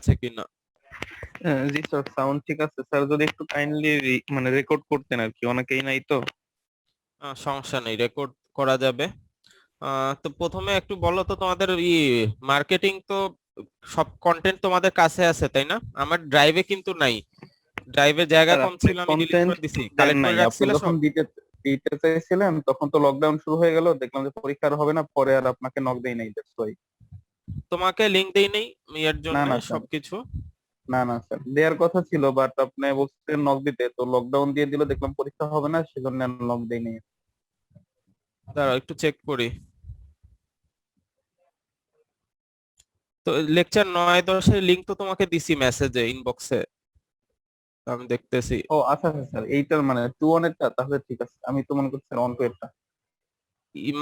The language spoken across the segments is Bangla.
আছে কিনা। জি স্যার, সাউন্ড ঠিক আছে স্যার, যদি একটু কাইন্ডলি মানে রেকর্ড করতেন আর কি, অনেকেই নাই তো। সমস্যা নেই, রেকর্ড করা যাবে। তো প্রথমে একটু বলো তো তোমাদের মার্কেটিং তো সব কন্টেন্ট তোমাদের কাছে আছে তাই না? আমার ড্রাইভে কিন্তু নাই, ড্রাইভে জায়গা স্যার কম আপনি ছিল, আমি ডিলিট কন্টেন্ট করে দিছি। দেন কালেক্ট নাই, করে আপনি রাখছিলে যখন সব? দিতে দিতে চাইছিলেন তখন তো লকডাউন শুরু হয়ে গেল, দেখলাম যে পরীক্ষা আর হবে না, পরে আর আপনাকে নক দেই নাই, দ্যাটস ওয়াই। তোমাকে লিংক দেই নেই এর না জন্য না স্যার, সবকিছু। না না স্যার, দেওয়ার কথা ছিল, বাট আপনি বলছিলেন নক দিতে, তো লকডাউন দিয়ে দিল, দেখলাম পরীক্ষা হবে না, সেজন্য নক দেই নাই। দাঁড়াও একটু চেক করি। তো লেকচার 9-10-এর লিংক তো তোমাকে দিছি মেসেজে, ইনবক্সে, আমি দেখতেছি। ও আচ্ছা আচ্ছা স্যার, এইটার মানে 2-1-এরটা, তাহলে ঠিক আছে, আমি তো মনে করছি স্যার 1-2-এরটা।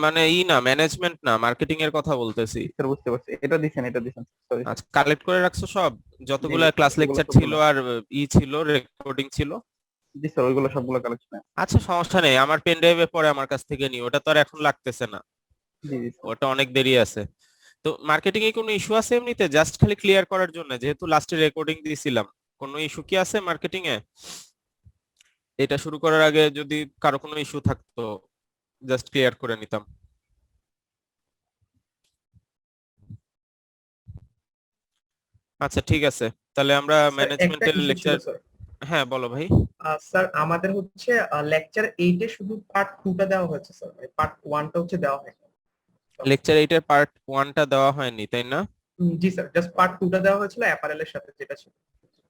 মানে না, ম্যানেজমেন্ট না, মার্কেটিং এর কথা বলতেছি। স্যার বুঝতে পারছি, এটা দিছেন, এটা দিছেন, সরি স্যার। আচ্ছা, কালেক্ট করে রাখছো সব, জি যতগুলা জি স্যার, ক্লাস ওগুলো লেকচার ছিল সবগুলো। আর ছিল, রেকর্ডিং ছিল? জি স্যার, ওইগুলো সবগুলো কালেকশন আছে। আচ্ছা সমস্যা নেই, আমার পেন ড্রাইভে পরে আমার কাছ থেকে নিও, ওটা তো আর এখন লাগতেছে না, জি জি স্যার। ওটা অনেক দেরি আছে। তো মার্কেটিং এ কোনো ইস্যু আছে এমনিতে, জাস্ট খালি ক্লিয়ার করার জন্য, যেহেতু লাস্টে রেকর্ডিং দিয়েছিলাম? কোনো ইস্যু কি আছে মার্কেটিং এ? এটা শুরু করার আগে যদি কারো কোনো ইস্যু থাকতো, জাস্ট ক্লিয়ার করে নিতাম। আচ্ছা ঠিক আছে, তাহলে আমরা স্যার একটা ম্যানেজমেন্টের ইস্যু ছিল লেকচার। স্যার। হ্যাঁ বলো ভাই। স্যার আমাদের হচ্ছে লেকচার 8-এ শুধু পার্ট 2টা দেওয়া হয়েছে স্যার, পার্ট 1টা হচ্ছে দেওয়া হয়নি। লেকচার 8-এর পার্ট 1টা দেওয়া হয়নি তাই না? জি স্যার, জাস্ট পার্ট 2টা দেওয়া হয়েছিল অ্যাপারেল এর সাথে যেটা ছিল,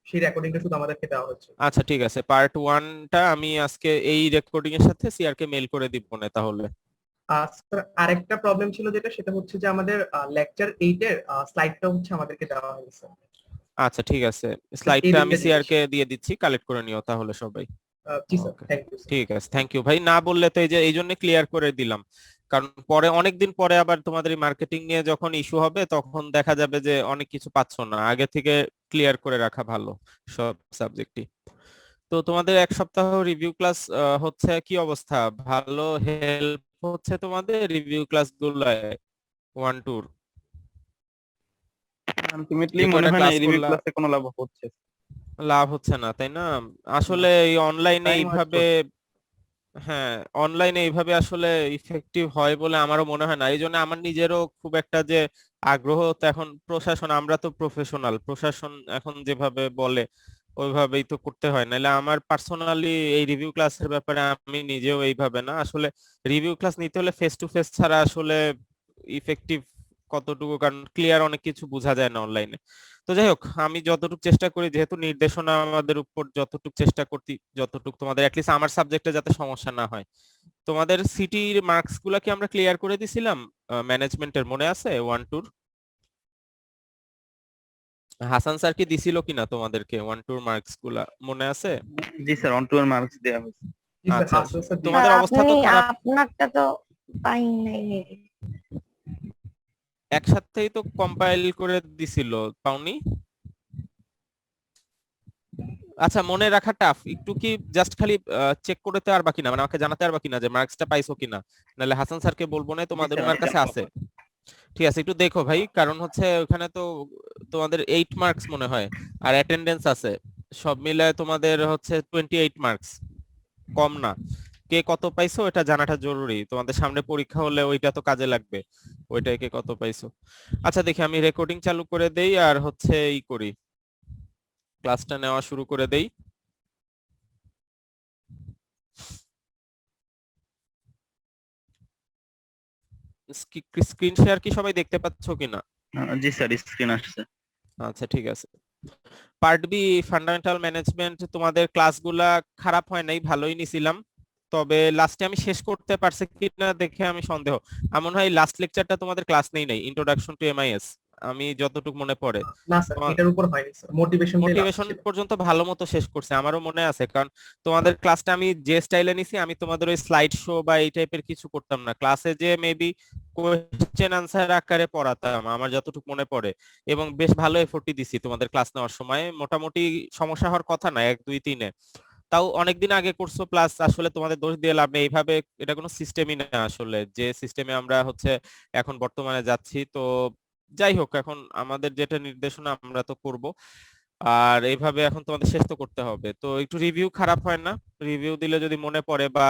সেই রেকর্ডিংটা শুধু আমাদেরকে দেওয়া হয়েছে। আচ্ছা ঠিক আছে, পার্ট 1টা আমি আজকে এই রেকর্ডিং এর সাথে সিআর কে মেল করে দিব না তাহলে। স্যার আরেকটা প্রবলেম ছিল যেটা, সেটা হচ্ছে যে আমাদের লেকচার 8-এর স্লাইডটা হচ্ছে আমাদেরকে দেওয়া হয়েছে। আচ্ছা ঠিক আছে, এই স্লাইডটা আমি দুইটা সিআর জিনিস। কে দিয়ে দিচ্ছি, কালেক্ট করে নিও তাহলে সবাই। জি sir, okay, thank you sir. ঠিক আছে, থ্যাংক ইউ ভাই, না বললে তো এই যে এই জন্য ক্লিয়ার করে দিলাম, কারণ পরে অনেকদিন পরে আবার তোমাদের এই মার্কেটিং নিয়ে যখন ইস্যু হবে তখন দেখা যাবে যে অনেক কিছু পাচ্ছ না, আগে থেকে ক্লিয়ার করে রাখা ভালো সব সাবজেক্টই। তো তোমাদের এক সপ্তাহ রিভিউ ক্লাস হচ্ছে, কি অবস্থা? ভালো হেল্প হচ্ছে তোমাদের রিভিউ ক্লাস গুলায়, 1-2? আলটিমেটলি যে মনে কয়টা হয় না ক্লাস এই রিভিউ করলা ক্লাসে কোনো লাভ হচ্ছে। লাভ হচ্ছে না তাই না? না, আসলে এই অনলাইনে টাইম ওয়েস্ট এইভাবে, হচ্ছে। হ্যাঁ, অনলাইনে এইভাবে আসলে ইফেক্টিভ হয় বলে আমারও মনে হয় না। এই জন্য আমার নিজেরও খুব একটা যে আগ্রহ, তো এখন প্রশাসন, আমরা তো প্রফেশনাল, প্রশাসন এখন যেভাবে বলে ওইভাবেই তো করতে হয়, নাহলে আমার পার্সোনালি এই রিভিউ ক্লাসের ব্যাপারে আমি নিজেও এইভাবে না আসলে। রিভিউ ক্লাস নিতে হলে ফেস টু ফেস ছাড়া আসলে ইফেক্টিভ কতটুকু, কারণ ক্লিয়ার অনেক কিছু বোঝা যায় না অনলাইনে। তো যাই হোক, আমি যতটুকু চেষ্টা করি, যেহেতু নির্দেশনা আমাদের উপর, যতটুকু চেষ্টা করতে, যতটুকু তোমাদের অ্যাটলিস্ট আমার সাবজেক্টে যাতে সমস্যা না হয়। তোমাদের সিটির মার্কস গুলা কি আমরা ক্লিয়ার করে দিছিলাম? ম্যানেজমেন্টের মনে আছে 1-2? হাসান স্যার কি দিছিল কিনা তোমাদেরকে 1-2 মার্কস গুলা, মনে আছে? জি স্যার, অন টু এর মার্কস দেওয়া হয়েছে। জি স্যার, আচ্ছা, হাসান স্যার স্যার তোমাদের দিয়েছে। অবস্থা আপনি তো খারাপ। আপনারটা তো পাই নাই। একসাথেই তো কম্পাইল করে দিছিল, পাওনি? আচ্ছা, মনে রাখা টাফ একটু, কি জাস্ট খালি চেক করতে পারবা কিনা, মানে আমাকে জানাতে পারবা কিনা যে মার্কসটা পাইছো কিনা? নাহলে হাসান স্যারকে বলবো না, জি তোমাদের স্যার, ওনার আমি কাছে জানাবো আছে। আপনাকে। ঠিক আছে, একটু দেখো ভাই, কারণ হচ্ছে ওখানে তো তোমাদের 8 মার্কস মনে হয়, আর অ্যাটেন্ডেন্স আছে, সব মিলায় তোমাদের হচ্ছে 28 মার্কস, কম না। কে কত পাইছো এটা জানাটা জরুরি, তোমাদের সামনে পরীক্ষা হলে ওইটা তো কাজে লাগবে, ওইটাই কে কত পাইছো। আচ্ছা দেখি, আমি রেকর্ডিং চালু করে দেই আর হচ্ছে করি, ক্লাসটা নেওয়া শুরু করে দেই। স্ক্রিন শেয়ার কি সবাই দেখতে পাচ্ছ কিনা? জি স্যার, স্ক্রিন আসছে। আচ্ছা ঠিক আছে। পার্ট বি, ফান্ডামেন্টাল ম্যানেজমেন্ট, তোমাদের ক্লাসগুলা খারাপ হয় নাই, ভালোই নিছিলাম, তবে লাস্টে আমি শেষ করতে পারছি কিনা দেখে আমি সন্দেহ। এমন হয় লাস্ট লেকচারটা তোমাদের ক্লাস নেই নাই, ইন্ট্রোডাকশন টু এমআইএস, আমি যতটুকু মনে পড়ে। না স্যার, এটার উপর হয়নি স্যার, মোটিভেশনটাই লাস্ট মোটিভেশন ছিল। পর্যন্ত ভালো মতো শেষ করছে, আমারও মনে আছে, কারণ তোমাদের ক্লাসটা আমি যে স্টাইলে নিছি, আমি তোমাদের ওই স্লাইড শো বা এই টাইপের কিছু করতাম না, ক্লাসে যে মেবি কোয়েশ্চেন আনসার আকারে পড়াতাম আমার যতটুকু মনে পড়ে, এবং বেশ ভালো এফোর্টই দিছি তোমাদের ক্লাস নেওয়ার সময়, মোটামুটি সমস্যা হওয়ার কথা না 1 2 3-এ। তাও অনেকদিন আগে করছো, প্লাস আসলে তোমাদের দোষ দিয়ে লাভ নেই, এইভাবে এটা কোনো সিস্টেমই না আসলে, যে সিস্টেমে আমরা হচ্ছে এখন বর্তমানে যাচ্ছি। তো যাই হোক, এখন আমাদের যেটা নির্দেশনা আমরা তো করব। আর এইভাবে এখন তোমাদের শেষ তো করতে হবে, তো একটু রিভিউ খারাপ হয় না? রিভিউ দিলে যদি মনে পড়ে বা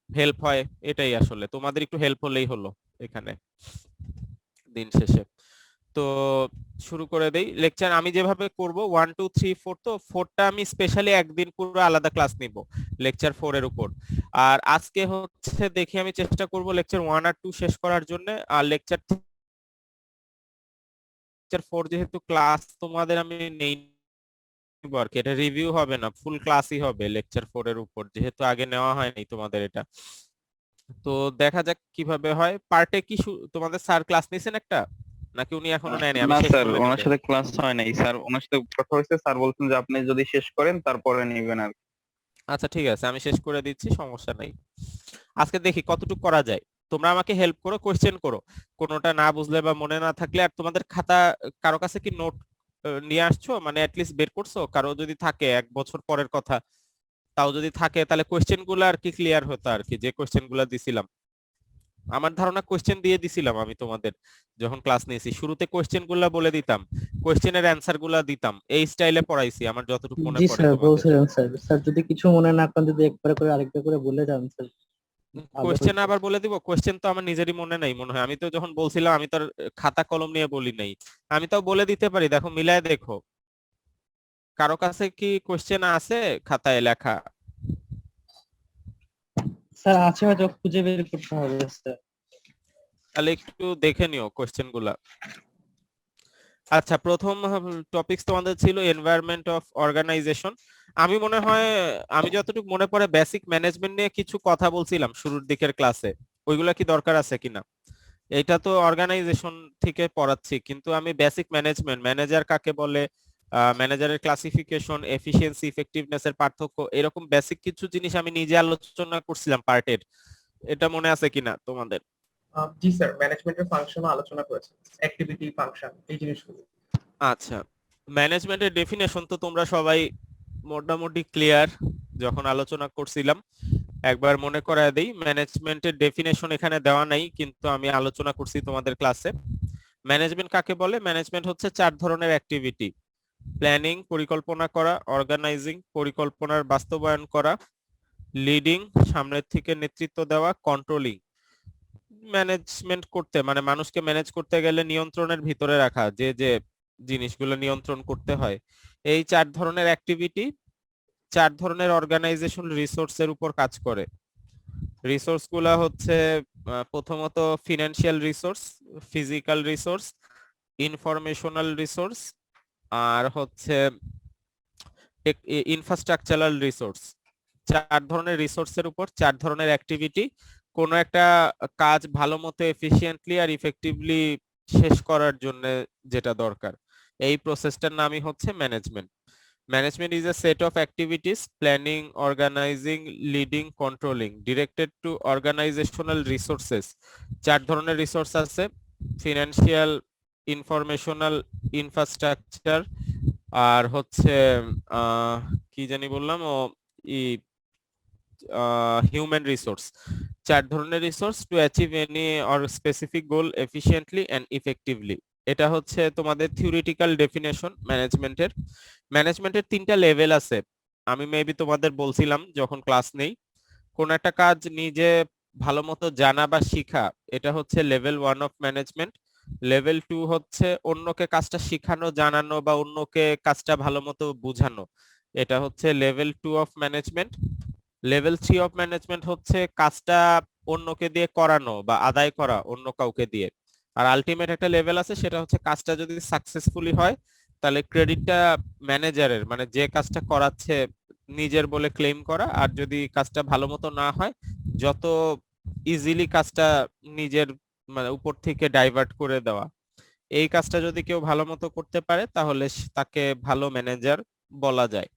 হেল্প হয়, এটাই আসলে তোমাদের একটু হেল্প হলেই হলো এখানে দিন শেষে। তো শুরু করে দেই লেকচার। আমি যেভাবে করব 1 2 3 4, তো 4টা আমি স্পেশালি একদিন পুরো আলাদা ক্লাস নিব লেকচার 4 এর উপর। আর আজকে হচ্ছে দেখি আমি চেষ্টা করব লেকচার 1 আর 2 শেষ করার জন্য। আর লেকচার 4 যেহেতু ক্লাস তোমাদের আমি নেই আর কি, এটা রিভিউ হবে না, ফুল ক্লাসই হবে লেকচার 4 এর উপর, যেহেতু আগে নেওয়া হয়নি তোমাদের এটা। তো দেখা যাক কিভাবে হয়। পার্টে কি তোমাদের স্যার ক্লাস নিছেন একটা, নাকি উনি এখনো নেয়নি, আমি না শেষ স্যার, করলে ওনার নিবে? সাথে ক্লাস হয় নাই স্যার, ওনার সাথে কথা হয়েছে, স্যার বলছেন যে আপনি যদি শেষ করেন তারপরে নিবেন আর কি। আচ্ছা ঠিক আছে, আমি শেষ করে দিচ্ছি, সমস্যা নাই। আজকে দেখি কতটুকু করা যায়। তোমরা আমাকে হেল্প করো, কোশ্চেন করো কোনোটা না বুঝলে বা মনে না থাকলে। আর তোমাদের খাতা কারো কাছে কি নোট নিয়ে আসছো, মানে অ্যাটলিস্ট বের করছো? কারো যদি থাকে 1 বছর পরের কথা, তাও যদি থাকে তাহলে কোশ্চেন গুলো আর কি ক্লিয়ার হতো আর কি, যে কোশ্চেন গুলো দিছিলাম। আমার ধারণা কোশ্চেন দিয়ে দিছিলাম আমি তোমাদের যখন ক্লাস নিয়েছি, শুরুতে কোশ্চেন গুলা বলে দিতাম, কোশ্চেনের অ্যান্সার গুলা দিতাম, এই স্টাইলে পড়াইছি আমার যতটুকু মনে জি পড়ে স্যার, তোমাদের। বলছিলেন স্যার। স্যার যদি কিছু মনে না করেন, যদি একবার করে আরেকবার করে বলে যান স্যার, ভালো কোশ্চেন হইতো। আবার বলে দিব? কোশ্চেন তো আমার নিজেরই মনে নাই মনে হয়, আমি তো যখন বলছিলাম আমি তো আর খাতা কলম নিয়ে বলি নাই। আমি তাও বলে দিতে পারি, দেখো মিলায় দেখো। কারো কাছে কি কোশ্চেন আছে খাতায় লেখা? স্যার আছে, হয়তো খুঁজে বের করতে হবে স্যার। তাহলে একটু দেখে নিও কোশ্চেন গুলা। আচ্ছা, প্রথম টপিকস তোমাদের ছিল এনভায়রনমেন্ট অফ অর্গানাইজেশন। আমি মনে হয়, আমি যতটুকু মনে পড়ে বেসিক ম্যানেজমেন্ট নিয়ে কিছু কথা বলছিলাম শুরুর দিকের ক্লাসে, ওইগুলা কি দরকার আছে কিনা? এটা তো অর্গানাইজেশন থেকে পড়াচ্ছি, কিন্তু আমি বেসিক ম্যানেজমেন্ট, ম্যানেজার কাকে বলে, ম্যানেজারের ক্লাসিফিকেশন, এফিসিয়েন্সি, ইফেক্টিভনেস এর পার্থক্য, এরকম বেসিক কিছু জিনিস আমি নিজে আলোচনা করছিলাম পার্টের। এটা মনে আছে কিনা তোমাদের? জি স্যার, ম্যানেজমেন্টের ফাংশনও আলোচনা করেছেন, অ্যাক্টিভিটি, ফাংশন, এই জিনিসগুলো। আচ্ছা, ম্যানেজমেন্টের ডেফিনেশন তো তোমরা সবাই মোটামুটি ক্লিয়ার যখন আলোচনা করছিলাম। একবার মনে করায় দেই, ম্যানেজমেন্টের ডেফিনেশন এখানে দেওয়া নাই, কিন্তু আমি আলোচনা করছি তোমাদের ক্লাসে। ম্যানেজমেন্ট কাকে বলে? ম্যানেজমেন্ট হচ্ছে 4 ধরনের অ্যাক্টিভিটি: প্ল্যানিং পরিকল্পনা করা, অর্গানাইজিং পরিকল্পনার বাস্তবায়ন করা, লিডিং সামনের থেকে নেতৃত্ব দেওয়া, কন্ট্রোলিং ম্যানেজমেন্ট করতে মানে মানুষকে ম্যানেজ করতে গেলে নিয়ন্ত্রণের ভিতরে রাখা, যে যে জিনিসগুলো নিয়ন্ত্রণ করতে হয়। এই 4 ধরনের অ্যাক্টিভিটি 4 ধরনের অর্গানাইজেশন রিসোর্সের উপর কাজ করে। রিসোর্স গুলা হচ্ছে প্রথমত financial resource, physical resource, informational resource, আর হচ্ছে ইনফ্রাস্ট্রাকচারাল রিসোর্স। 4 ধরনের রিসোর্সের উপর 4 ধরনের অ্যাক্টিভিটি। কোনো একটা কাজ ভালো মতো এফিশিয়েন্টলি আর ইফেক্টিভলি শেষ করার জন্য যেটা দরকার, এই প্রসেসটার নামই হচ্ছে management. Management is a set of activities, planning, organizing, leading, controlling, directed to organizational resources. 4 ধরনের রিসোর্স আছে: ফিনান্সিয়াল, ইনফরমেশনাল, ইনফ্রাস্ট্রাকচার, আর হচ্ছে কি জানি বললাম, ও ই হিউম্যান রিসোর্স। 4 ধরনের resource to achieve any or specific goal efficiently and effectively. এটা হচ্ছে তোমাদের থিওরিটিক্যাল ডেফিনেশন ম্যানেজমেন্টের। ম্যানেজমেন্টের 3টা লেভেল আছে, আমি মেবি তোমাদের বলছিলাম যখন ক্লাস নেই। কোন একটা কাজ নিজে ভালো মতো জানা বা শিখা, এটা হচ্ছে লেভেল 1 অফ ম্যানেজমেন্ট। লেভেল 2 হচ্ছে অন্যকে কাজটা শিখানো, জানানো বা অন্যকে কাজটা ভালো মতো বুঝানো, এটা হচ্ছে level 2 of management. Level 3 of management হচ্ছে কাজটা অন্যকে দিয়ে করানো বা আদায় করা অন্য কাউকে দিয়ে। আর আলটিমেট একটা লেভেল আছে, সেটা হচ্ছে কাজটা যদি সাকসেসফুলি হয় তাহলে ক্রেডিটটা ম্যানেজারের, মানে যে কাজটা করাচ্ছে নিজের বলে ক্লেম করা। আর যদি কাজটা ভালো মতো না হয়, যত ইজিলি কাজটা নিজের মানে উপর থেকে ডাইভার্ট করে দেওয়া। এই কাজটা যদি কেউ ভালো মতো করতে পারে তাহলে তাকে ভালো ম্যানেজার বলা যায়।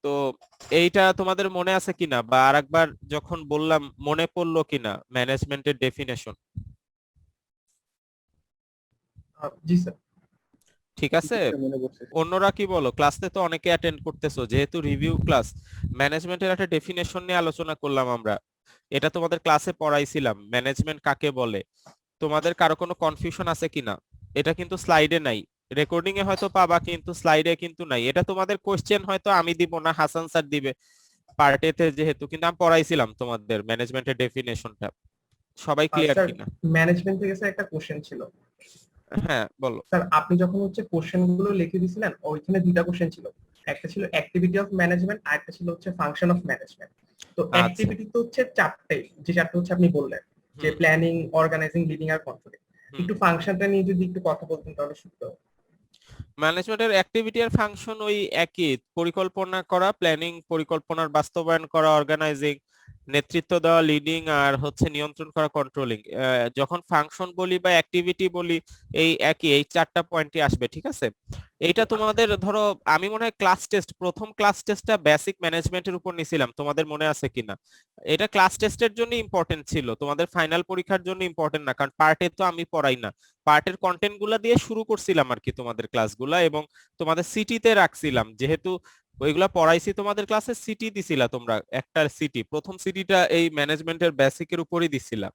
তো এইটা তোমাদের মনে আছে কিনা, বা আরেকবার যখন বললাম মনে পড়লো কিনা ম্যানেজমেন্টের ডেফিনেশন? জি স্যার। ঠিক জি আছে? স্যার, মনে পড়ছে। অন্যরা কি বলো? ক্লাসে তো অনেকে অ্যাটেন্ড করতেছো, যেহেতু রিভিউ ক্লাস, ম্যানেজমেন্টের একটা ডেফিনেশন নিয়ে আলোচনা করলাম আমরা। এটা তোমাদের ক্লাসে পড়াইছিলাম ম্যানেজমেন্ট কাকে বলে। তোমাদের কারো কোনো কনফিউশন আছে কিনা? এটা কিন্তু স্লাইডে নাই, রেকর্ডিং এ হয়তো পাবা কিন্তু স্লাইডে কিন্তু নাই। এটা তোমাদের কোশ্চেন হয়তো আমি দিব না, হাসান স্যার দিবে পার্ট এতে যেহেতু, কিন্তু আমি পড়াইছিলাম তোমাদের ম্যানেজমেন্টের ডেফিনেশনটা। সবাই ক্লিয়ার স্যার কিনা? ম্যানেজমেন্ট থেকে স্যার একটা কোশ্চেন ছিল। হ্যাঁ বলো। স্যার আপনি যখন হচ্ছে কোশ্চেন গুলো লিখে দিয়েছিলেন, ওইখানে দুইটা কোশ্চেন ছিল, একটা ছিল অ্যাক্টিভিটি অফ ম্যানেজমেন্ট আর একটা ছিল হচ্ছে ফাংশন অফ ম্যানেজমেন্ট। তো আচ্ছা। অ্যাক্টিভিটি তো হচ্ছে চারটে, যে চারটে হচ্ছে আপনি বললেন, যে হুম প্ল্যানিং, অর্গানাইজিং, লিডিং আর কন্ট্রোলিং। হুম। একটু ফাংশনটা নিয়ে যদি একটু কথা বলতেন তাহলে সুবিধা হতো। ম্যানেজমেন্টের অ্যাক্টিভিটি আর ফাংশন ওই একই, পরিকল্পনা করা, প্ল্যানিং, পরিকল্পনার বাস্তবায়ন করা, অর্গানাইজিং, নেতৃত্ব দেওয়া, লিডিং, আর হচ্ছে নিয়ন্ত্রণ করা, কন্ট্রোলিং। যখন ফাংশন বলি বা অ্যাক্টিভিটি বলি এই একই, এই চারটা পয়েন্টই আসবে, ঠিক আছে? এইটা তোমাদের ধরো আমি মনে হয় ক্লাস টেস্ট, প্রথম ক্লাস টেস্টটা বেসিক ম্যানেজমেন্টের উপর নিছিলাম, তোমাদের মনে আছে কিনা? এটা ক্লাস টেস্টের জন্য ইম্পর্টেন্ট ছিল, তোমাদের ফাইনাল পরীক্ষার জন্য ইম্পর্টেন্ট না, কারণ পার্টে তো আমি পড়াই না। পার্টের কন্টেন্ট গুলা দিয়ে শুরু করছিলাম আর কি তোমাদের ক্লাসগুলা, এবং তোমাদের সিটিতে রাখছিলাম, যেহেতু ওইগুলা পড়াইছি তোমাদের ক্লাসে, সিটি দিছিলা তোমরা একটা সিটি, প্রথম সিটিটা এই ম্যানেজমেন্টের বেসিকের উপরই দিছিলা।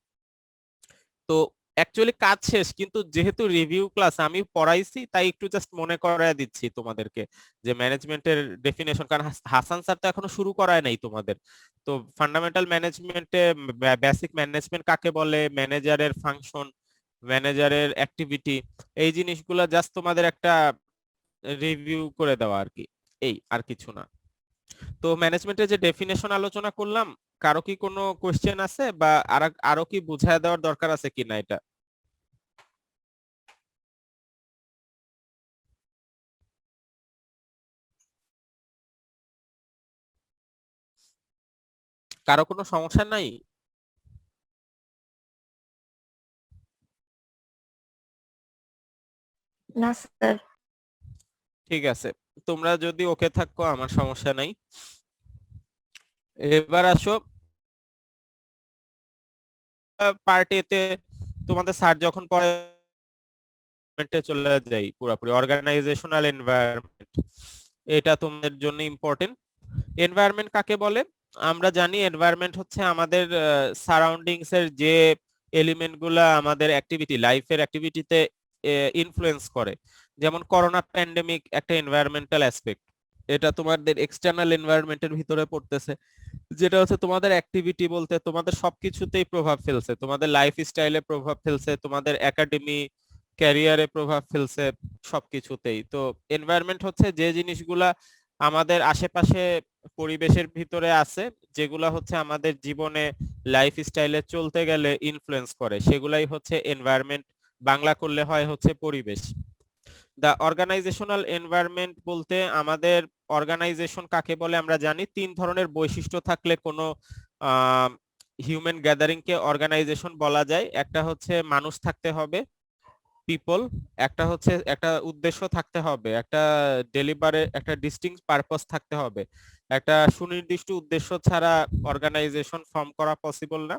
তো অ্যাকচুয়ালি কাজ শেষ, কিন্তু যেহেতু রিভিউ ক্লাস আমি পড়াইছি তাই একটু জাস্ট মনে করায় দিচ্ছি তোমাদেরকে যে ম্যানেজমেন্টের ডেফিনেশন, কারণ হাসান স্যার তো এখনো শুরু করায় নাই তোমাদের। তো ফান্ডামেন্টাল ম্যানেজমেন্টে বেসিক ম্যানেজমেন্ট কাকে বলে, ম্যানেজারের ফাংশন, ম্যানেজারের অ্যাক্টিভিটি, এই জিনিসগুলো জাস্ট তোমাদের একটা রিভিউ করে দেওয়া আর কি, এই আর কিছু না। তো ম্যানেজমেন্টের যে ডেফিনেশন আলোচনা করলাম, কারো কি কোনো কোশ্চেন আছে বা আরো কি বুঝায় দেওয়ার দরকার আছে কিনা এটা? কারো কোনো সমস্যা নাই? না স্যার। ঠিক আছে, তোমরা যদি ওকে থাকো আমার সমস্যা নাই। এবার আসো পার্টিতে, তোমাদের স্যার যখন পড়ে চলে যাই পুরোপুরি অর্গানাইজেশনাল এনভায়রনমেন্ট, এটা তোমাদের জন্য ইম্পর্টেন্ট। এনভায়রনমেন্ট কাকে বলে? আমরা জানি এনভায়রনমেন্ট হচ্ছে আমাদের সারাউন্ডিংস এর যে এলিমেন্ট গুলা আমাদের অ্যাক্টিভিটি, লাইফের অ্যাক্টিভিটিতে ইনফ্লুয়েন্স করে। যেমন করোনা প্যান্ডেমিক একটা এনভায়রনমেন্টাল অ্যাসপেক্ট, এটা তোমাদের এক্সটার্নাল এনভায়রনমেন্টের ভিতরে পড়তেছে, যেটা হচ্ছে তোমাদের অ্যাক্টিভিটি বলতে তোমাদের সবকিছুতেই প্রভাব ফেলছে, তোমাদের লাইফ স্টাইলে প্রভাব ফেলছে, তোমাদের একাডেমি ক্যারিয়ারে প্রভাব ফেলছে, সবকিছুতেই। তো এনভায়রনমেন্ট হচ্ছে যে জিনিসগুলা আমাদের আশেপাশে পরিবেশের ভিতরে আছে, যেগুলা হচ্ছে আমাদের জীবনে লাইফ স্টাইলে চলতে গেলে ইনফ্লুয়েন্স করে, সেগুলাই হচ্ছে এনভায়রনমেন্ট, বাংলা করলে হয় হচ্ছে পরিবেশ। দা অর্গানাইজেশনাল এনভায়রনমেন্ট বলতে আমাদের অর্গানাইজেশন কাকে বলে আমরা জানি, তিন ধরনের বৈশিষ্ট্য থাকলে কোনো হিউম্যান গ্যাদারিং কে অর্গানাইজেশন বলা যায়। একটা হচ্ছে মানুষ থাকতে হবে, পিপল, একটা হচ্ছে একটা উদ্দেশ্য থাকতে হবে, একটা ডেলিভারেট একটা ডিস্টিংক্ট পারপাস থাকতে হবে, একটা সুনির্দিষ্ট উদ্দেশ্য ছাড়া অর্গানাইজেশন ফর্ম করা পসিবল না।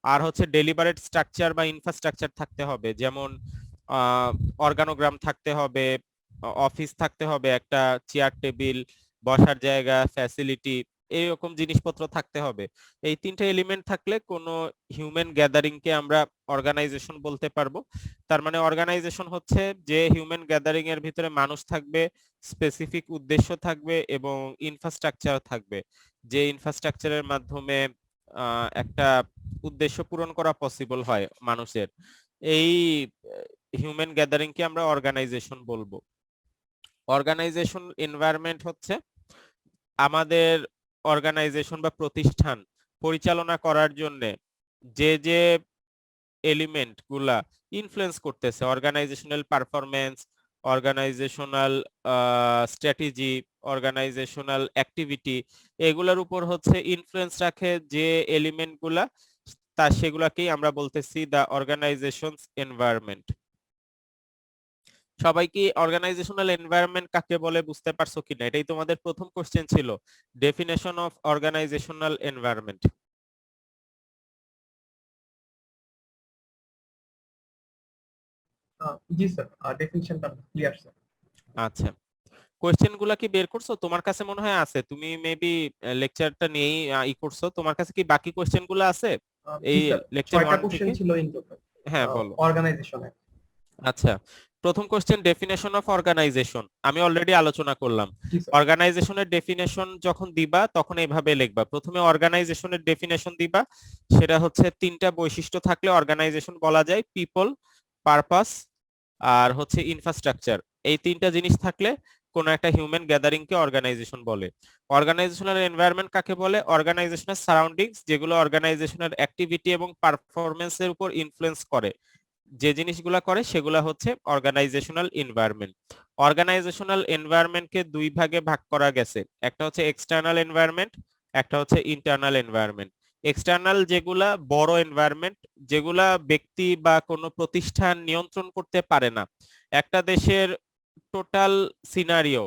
আর হচ্ছে ডেলিবারেট স্ট্রাকচার বা ইনফ্রাস্ট্রাকচার থাকতে হবে, যেমন অর্গানোগ্রাম থাকতে হবে, অফিস থাকতে হবে, একটা চেয়ার টেবিল, বসার জায়গা, ফ্যাসিলিটি, এইরকম জিনিসপত্র থাকতে হবে। এই তিনটা এলিমেন্ট থাকলে কোনো হিউম্যান গ্যাদারিং কে আমরা অর্গানাইজেশন বলতে পারবো। তার মানে অর্গানাইজেশন হচ্ছে যে হিউম্যান গ্যাদারিং এর ভিতরে মানুষ থাকবে, স্পেসিফিক উদ্দেশ্য থাকবে এবং ইনফ্রাস্ট্রাকচার থাকবে, যে ইনফ্রাস্ট্রাকচারের মাধ্যমে একটা উদ্দেশ্য পূরণ করা পসিবল হয় মানুষের। এই হিউম্যান গ্যাদারিং কে আমরা অর্গানাইজেশন বলবো। অর্গানাইজেশন এনভায়রনমেন্ট হচ্ছে আমাদের অর্গানাইজেশন বা প্রতিষ্ঠান পরিচালনা করার জন্য যে যে এলিমেন্ট গুলা ইনফ্লুয়েন্স করতেছে, organisational performance, organisational strategy, organisational activity, এগুলোর উপর হচ্ছে ইনফ্লুয়েন্স রাখে যে এলিমেন্ট গুলা, তা সেগুলাকেই আমরা বলতেছি দা অর্গানাইজেশনস এনভায়রনমেন্ট। সবাই কি অর্গানাইজেশনাল এনভায়রনমেন্ট কাকে বলে বুঝতে পারছো কিনা? এটাই তোমাদের প্রথম কোশ্চেন ছিল, ডেফিনেশন অফ অর্গানাইজেশনাল এনভায়রনমেন্ট। জি স্যার, ডেফিনিশনটা ক্লিয়ার স্যার। আচ্ছা, কোশ্চেন গুলা কি বের করছো? তোমার কাছে মনে হয় আছে, তুমি মেবি লেকচারটা নিয়েই ই করছো, তোমার কাছে কি বাকি কোশ্চেন গুলো আছে জি এই স্যার, লেকচার 6টা 1 কোশ্চেন থেকে? ছিল ইন টোটাল হ্যাঁ বলো। অর্গানাইজেশনে। আচ্ছা, প্রথম কোশ্চেন, ডেফিনেশন অফ অর্গানাইজেশন আমি অলরেডি আলোচনা করলাম। জি স্যার। অর্গানাইজেশনের ডেফিনেশন যখন দিবা তখন এইভাবে লিখবা। প্রথমে অর্গানাইজেশনের ডেফিনেশন দিবা, সেটা হচ্ছে 3টা বৈশিষ্ট্য থাকলে অর্গানাইজেশন বলা যায়, পিপল, পারপাস আর হচ্ছে ইনফ্রাস্ট্রাকচার। এই 3টা জিনিস থাকলে কোন একটা হিউম্যান গ্যাদারিং কে অর্গানাইজেশন বলে। অর্গানাইজেশনাল এনভায়রনমেন্ট কাকে বলে? অর্গানাইজেশনাল সারাউন্ডিংস, যেগুলো অর্গানাইজেশনের অ্যাক্টিভিটি এবং পারফরমেন্সের উপর ইনফ্লুয়েন্স করে, যে জিনিসগুলা করে সেগুলা হচ্ছে অর্গানাইজেশনাল এনভায়রনমেন্ট। অর্গানাইজেশনাল এনভায়রনমেন্টকে 2 ভাগে ভাগ করা গেছে, একটা হচ্ছে এক্সটার্নাল এনভায়রনমেন্ট, একটা হচ্ছে ইন্টারনাল এনভায়রনমেন্ট। এক্সটার্নাল যেগুলা বড় এনভায়রনমেন্ট, যেগুলা ব্যক্তি বা কোনো প্রতিষ্ঠান নিয়ন্ত্রণ করতে পারে না, একটা দেশের টোটাল সিনারিও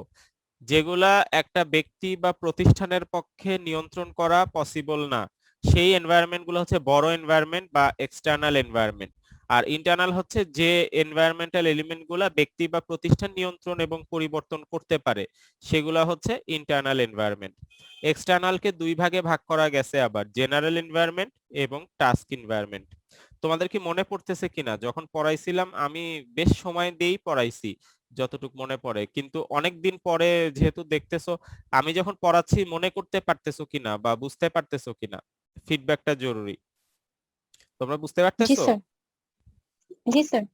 যেগুলা একটা ব্যক্তি বা প্রতিষ্ঠানের পক্ষে নিয়ন্ত্রণ করা পসিবল না, সেই এনভায়রনমেন্ট গুলো হচ্ছে বড় এনভায়রনমেন্ট বা এক্সটার্নাল এনভায়রনমেন্ট। আর ইন্টারনাল হচ্ছে যে এনভায়রনমেন্টাল এলিমেন্ট গুলা ব্যক্তি বা প্রতিষ্ঠান নিয়ন্ত্রণ এবং পরিবর্তন করতে পারে, সেগুলা হচ্ছে ইন্টারনাল এনভায়রনমেন্ট। এক্সটার্নালকে 2 ভাগে ভাগ করা গেছে আবার, জেনারেল এনভায়রনমেন্ট এবং টাস্ক এনভায়রনমেন্ট। তোমাদের কি মনে পড়তেছে কিনা? যখন পড়াইছিলাম আমি বেশ সময় দিয়েই পড়াইছি যতটুকু মনে পড়ে, কিন্তু অনেক দিন পরে যেহেতু দেখতেছো, আমি যখন পড়াচ্ছি মনে করতে পারতেছো কিনা বা বুঝতে পারতেছো কিনা, ফিডব্যাকটা জরুরি। তোমরা বুঝতে জি পারতেছো? স্যার। জি স্যার।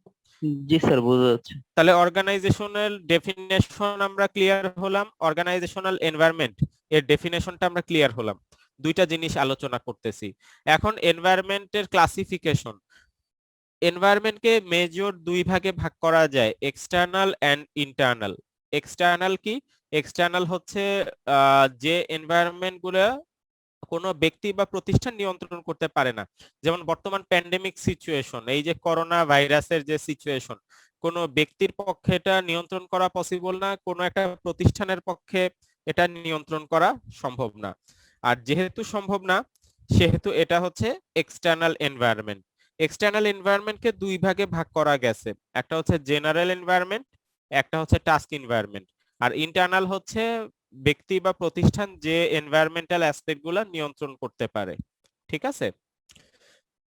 জি স্যার, বোঝা যাচ্ছে। তাহলে অর্গানাইজেশনাল ডেফিনেশন আমরা ক্লিয়ার হলাম, অর্গানাইজেশনাল এনভায়রনমেন্ট এর ডেফিনেশনটা আমরা ক্লিয়ার হলাম। 2টা জিনিস আলোচনা করতেছি এখন। এনভায়রনমেন্টের ক্লাসিফিকেশন, এনভায়রনমেন্টকে মেজর 2 ভাগে ভাগ করা যায়, এক্সটার্নাল এন্ড ইন্টারনাল। এক্সটার্নাল কি? এক্সটার্নাল হচ্ছে যে এনভায়রনমেন্ট গুলো কোনো ব্যক্তি বা প্রতিষ্ঠান নিয়ন্ত্রণ করতে পারে না, যেমন বর্তমান প্যান্ডেমিক সিচুয়েশন, এই যে করোনা ভাইরাসের যে সিচুয়েশন, কোনো ব্যক্তির পক্ষে এটা নিয়ন্ত্রণ করা পসিবল না, কোনো একটা প্রতিষ্ঠানের পক্ষে এটা নিয়ন্ত্রণ করা সম্ভব না। আর যেহেতু সম্ভব না, সেহেতু এটা হচ্ছে এক্সটার্নাল এনভায়রনমেন্ট। এক্সটার্নাল এনভায়রনমেন্টকে 2 ভাগে ভাগ করা গেছে, একটা হচ্ছে জেনারেল এনভায়রনমেন্ট, একটা হচ্ছে টাস্ক এনভায়রনমেন্ট। আর ইন্টারনাল হচ্ছে ব্যক্তি বা প্রতিষ্ঠান যে এনভায়রনমেন্টাল অ্যাসপেক্ট গুলা নিয়ন্ত্রণ করতে পারে। ঠিক আছে?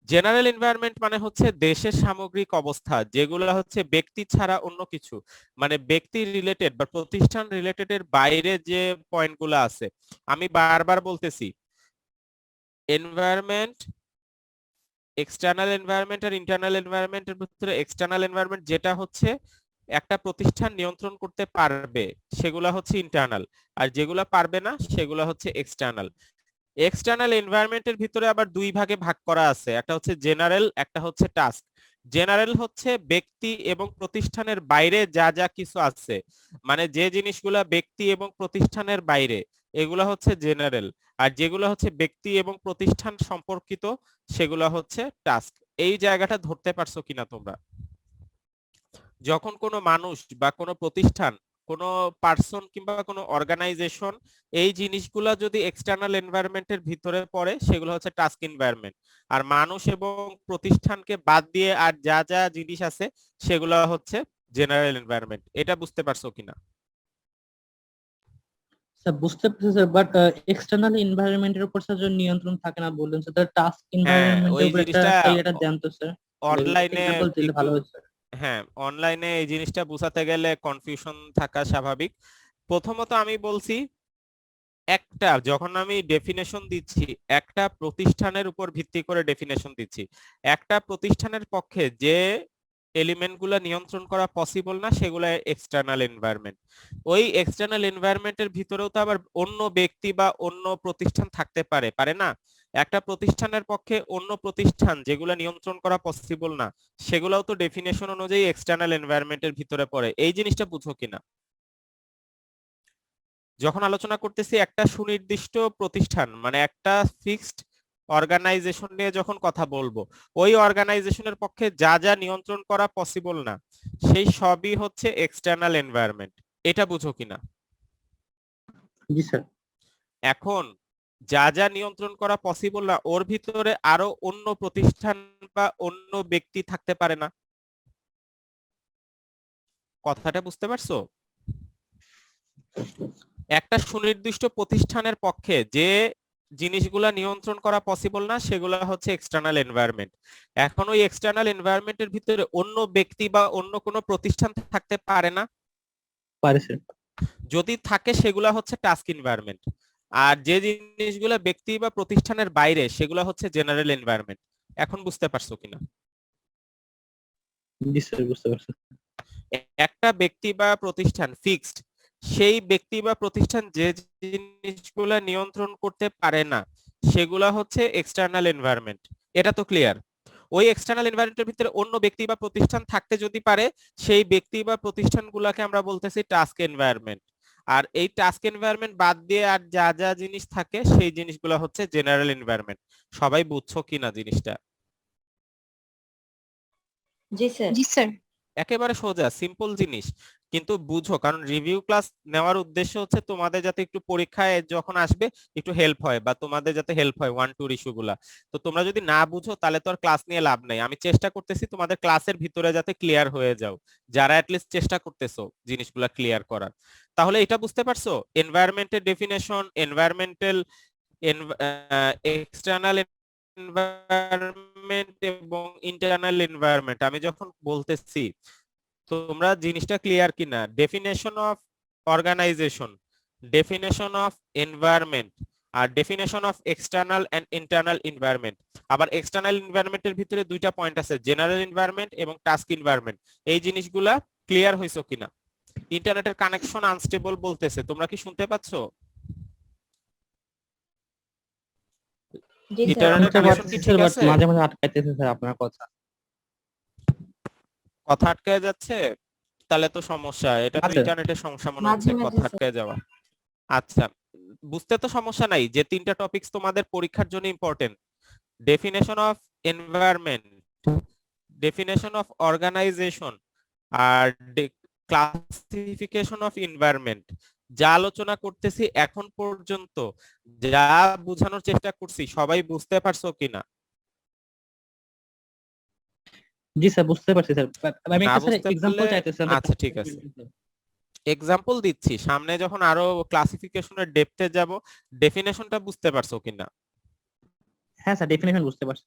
জেনারেল এনভায়রনমেন্ট মানে হচ্ছে দেশের সামগ্রিক অবস্থা, যেগুলো হচ্ছে ব্যক্তি ছাড়া অন্য কিছু, মানে ব্যক্তি রিলেটেড বা প্রতিষ্ঠান রিলেটেড এর বাইরে যে পয়েন্টগুলো আছে। আমি বারবার বলতেছি, এনভায়রনমেন্ট, এক্সটার্নাল এনভায়রনমেন্ট আর ইন্টারনাল এনভায়রনমেন্টের ভিতরে এক্সটার্নাল এনভায়রনমেন্ট যেটা হচ্ছে একটা প্রতিষ্ঠান নিয়ন্ত্রণ করতে পারবে, সেগুলা হচ্ছে ইন্টারনাল, আর যেগুলা পারবে না সেগুলা হচ্ছে এক্সটার্নাল। এক্সটার্নাল এনভায়রনমেন্টের ভিতরে আবার 2 ভাগে ভাগ করা আছে, একটা হচ্ছে জেনারেল, একটা হচ্ছে টাস্ক। জেনারেল হচ্ছে ব্যক্তি এবং প্রতিষ্ঠানের বাইরে যা যা কিছু আছে, মানে যে জিনিসগুলা ব্যক্তি এবং প্রতিষ্ঠানের বাইরে, এগুলা হচ্ছে জেনারেল। আর যেগুলো হচ্ছে ব্যক্তি এবং প্রতিষ্ঠান সম্পর্কিত, সেগুলা হচ্ছে টাস্ক। এই জায়গাটা ধরতে পারছো কিনা তোমরা? যখন কোনো মানুষ বা কোনো প্রতিষ্ঠান, কোনো পার্সন কিংবা কোনো অর্গানাইজেশন, এই জিনিসগুলা যদি এক্সটার্নাল এনভায়রনমেন্টের ভিতরে পড়ে, সেগুলো হচ্ছে টাস্ক এনভায়রনমেন্ট। আর মানুষ এবং প্রতিষ্ঠানকে বাদ দিয়ে আর যা যা জিনিস আছে, সেগুলো হচ্ছে জেনারেল এনভায়রনমেন্ট। এটা বুঝতে পারছো কিনা? স্যার বুঝতে পারছি স্যার, বাট এক্সটার্নাল এনভায়রনমেন্টের উপর স্যার যদি নিয়ন্ত্রণ থাকে না বললেন স্যার, টাস্ক হ্যাঁ, ওই এনভায়রনমেন্টের উপর একটা জিনিসটা ক্লিয়ার দেন তো স্যার, অনলাইনে এক্সাম্পল দিলে একটু, ভালো হতো স্যার। হ্যাঁ অনলাইনে এই জিনিসটা বোঝাতে গেলে কনফিউশন থাকা স্বাভাবিক। প্রথমত আমি বলছি, একটা যখন আমি ডেফিনেশন দিচ্ছি, একটা প্রতিষ্ঠানের উপর ভিত্তি করে ডেফিনেশন দিচ্ছি। একটা প্রতিষ্ঠানের পক্ষে যে এলিমেন্ট গুলা নিয়ন্ত্রণ করা পসিবল না, সেগুলা এক্সটার্নাল এনভায়রনমেন্ট। ওই এক্সটার্নাল এনভায়রনমেন্টের ভিতরেও তো আবার অন্য ব্যক্তি বা অন্য প্রতিষ্ঠান থাকতে পারে, পারে না? একটা প্রতিষ্ঠানের পক্ষে অন্য প্রতিষ্ঠান যেগুলা নিয়ন্ত্রণ করা পসিবল না, সেগুলাও তো ডেফিনেশন অনুযায়ী এক্সটার্নাল এনভায়রনমেন্টের ভিতরে পড়ে। এই জিনিসটা বুঝো কিনা? যখন আলোচনা করতেছি একটা সুনির্দিষ্ট প্রতিষ্ঠান, মানে একটা ফিক্সড অর্গানাইজেশন নিয়ে যখন কথা বলবো, ওই অর্গানাইজেশনের পক্ষে যা যা নিয়ন্ত্রণ করা পসিবল না, সেই সবই হচ্ছে এক্সটার্নাল এনভায়রনমেন্ট। এটা বুঝো কিনা? জি স্যার। এখন যা যা নিয়ন্ত্রণ করা পসিবল না, ওর ভিতরে আরো অন্য প্রতিষ্ঠান বা অন্য ব্যক্তি থাকতে পারে না? কথাটা বুঝতে পারছো? একটা সুনির্দিষ্ট প্রতিষ্ঠানের পক্ষে যে জিনিসগুলা নিয়ন্ত্রণ করা পসিবল না সেগুলা হচ্ছে এক্সটার্নাল এনভায়রনমেন্ট। এখন ওই এক্সটার্নাল এনভায়রনমেন্টের ভিতরে অন্য ব্যক্তি বা অন্য কোনো প্রতিষ্ঠান থাকতে পারে না, পারে স্যার। যদি থাকে সেগুলা হচ্ছে টাস্ক এনভায়রনমেন্ট। আর যে জিনিসগুলা ব্যক্তি বা প্রতিষ্ঠানের বাইরে সেগুলা হচ্ছে জেনারেল এনভায়রনমেন্ট। এখন বুঝতে পারছো কিনা? জি স্যার, বুঝতে পারছি। একটা ব্যক্তি বা প্রতিষ্ঠান ফিক্সড, সেই ব্যক্তি বা প্রতিষ্ঠান যে জিনিসগুলা নিয়ন্ত্রণ করতে পারে না সেগুলা হচ্ছে এক্সটার্নাল এনভায়রনমেন্ট। এটা তো ক্লিয়ার। ওই এক্সটার্নাল এনভায়রনমেন্টের ভিতরে অন্য ব্যক্তি বা প্রতিষ্ঠান থাকতে যদি পারে সেই ব্যক্তি বা প্রতিষ্ঠানগুলোকে আমরা বলতেছি টাস্ক এনভায়রনমেন্ট। আর এই টাস্ক এনভায়রনমেন্ট বাদ দিয়ে আর যা যা জিনিস থাকে সেই জিনিসগুলো হচ্ছে জেনারেল এনভায়রনমেন্ট। সবাই বুঝছো কিনা জিনিসটা? জি স্যার। জি স্যার। একেবারে সোজা সিম্পল জিনিস, কিন্তু বুঝো, কারণ রিভিউ ক্লাস নেওয়ার উদ্দেশ্য হচ্ছে তোমাদের যাতে একটু পরীক্ষায় যখন আসবে একটু হেল্প হয়, বা তোমাদের যাতে হেল্প হয় 1-2 ইস্যুগুলা। তো তোমরা যদি না বুঝো তাহলে তো আর ক্লাস নিয়ে লাভ নাই। আমি চেষ্টা করতেছি তোমাদের ক্লাসের ভিতরে যাতে ক্লিয়ার হয়ে যাও, যারা অ্যাটলিস্ট চেষ্টা করতেছো জিনিসগুলা ক্লিয়ার করার। তাহলে এটা বুঝতে পারছো এনভায়রনমেন্টের ডেফিনেশন, এনভায়রনমেন্টাল এক্সটার্নাল এনভায়রনমেন্ট এবং ইন্টারনাল এনভায়রনমেন্ট আমি যখন বলতেছি তোমরা জিনিসটা ক্লিয়ার কিনা? Definition of organization, definition of environment, আর definition of external and internal environment. আবার এক্সটার্নাল এনভায়রনমেন্টের ভিতরে দুইটা পয়েন্ট আছে, জেনারেল এনভায়রনমেন্ট এবং টাস্ক এনভায়রনমেন্ট। এই জিনিসগুলা ক্লিয়ার হইছো কিনা? ইন্টারনেটের কানেকশন আনস্টেবল বলতেছে, তোমরা কি শুনতে পাচ্ছো? জি স্যার। ইন্টারনেটের শুনতে কানেকশন কি পাচ্ছি ঠিক স্যার, বাট আছে? মাঝে মাঝে আটকাইতেছে স্যার আপনার কথা। কথা আটকে যাচ্ছে? তাহলে তো সমস্যা, এটা তো আচ্ছা। ইন্টারনেটের সমস্যা মনে মাঝে হচ্ছে, মাঝে কথা স্যার। আটকে যাওয়া। আচ্ছা, বুঝতে তো সমস্যা নাই, যে তিনটা টপিকস তোমাদের পরীক্ষার জন্য important: definition of environment, definition of organization, আর ক্লাসিফিকেশন অফ এনভায়রনমেন্ট। যা আলোচনা করতেছি এখন পর্যন্ত, যা বোঝানোর চেষ্টা করছি, সবাই বুঝতে পারছো কিনা? জি স্যার, বুঝতে পারছি স্যার। আমি না একটা স্যার বুঝতে এক্সাম্পল পারলে চাইতেছিলাম। আচ্ছা ঠিক আছে, এক্সাম্পল দিচ্ছি, সামনে যখন আরো ক্লাসিফিকেশনের ডেপথে যাব ডেফিনেশনটা বুঝতে পারছো কিনা? হ্যাঁ স্যার, ডেফিনেশন বুঝতে পারছি।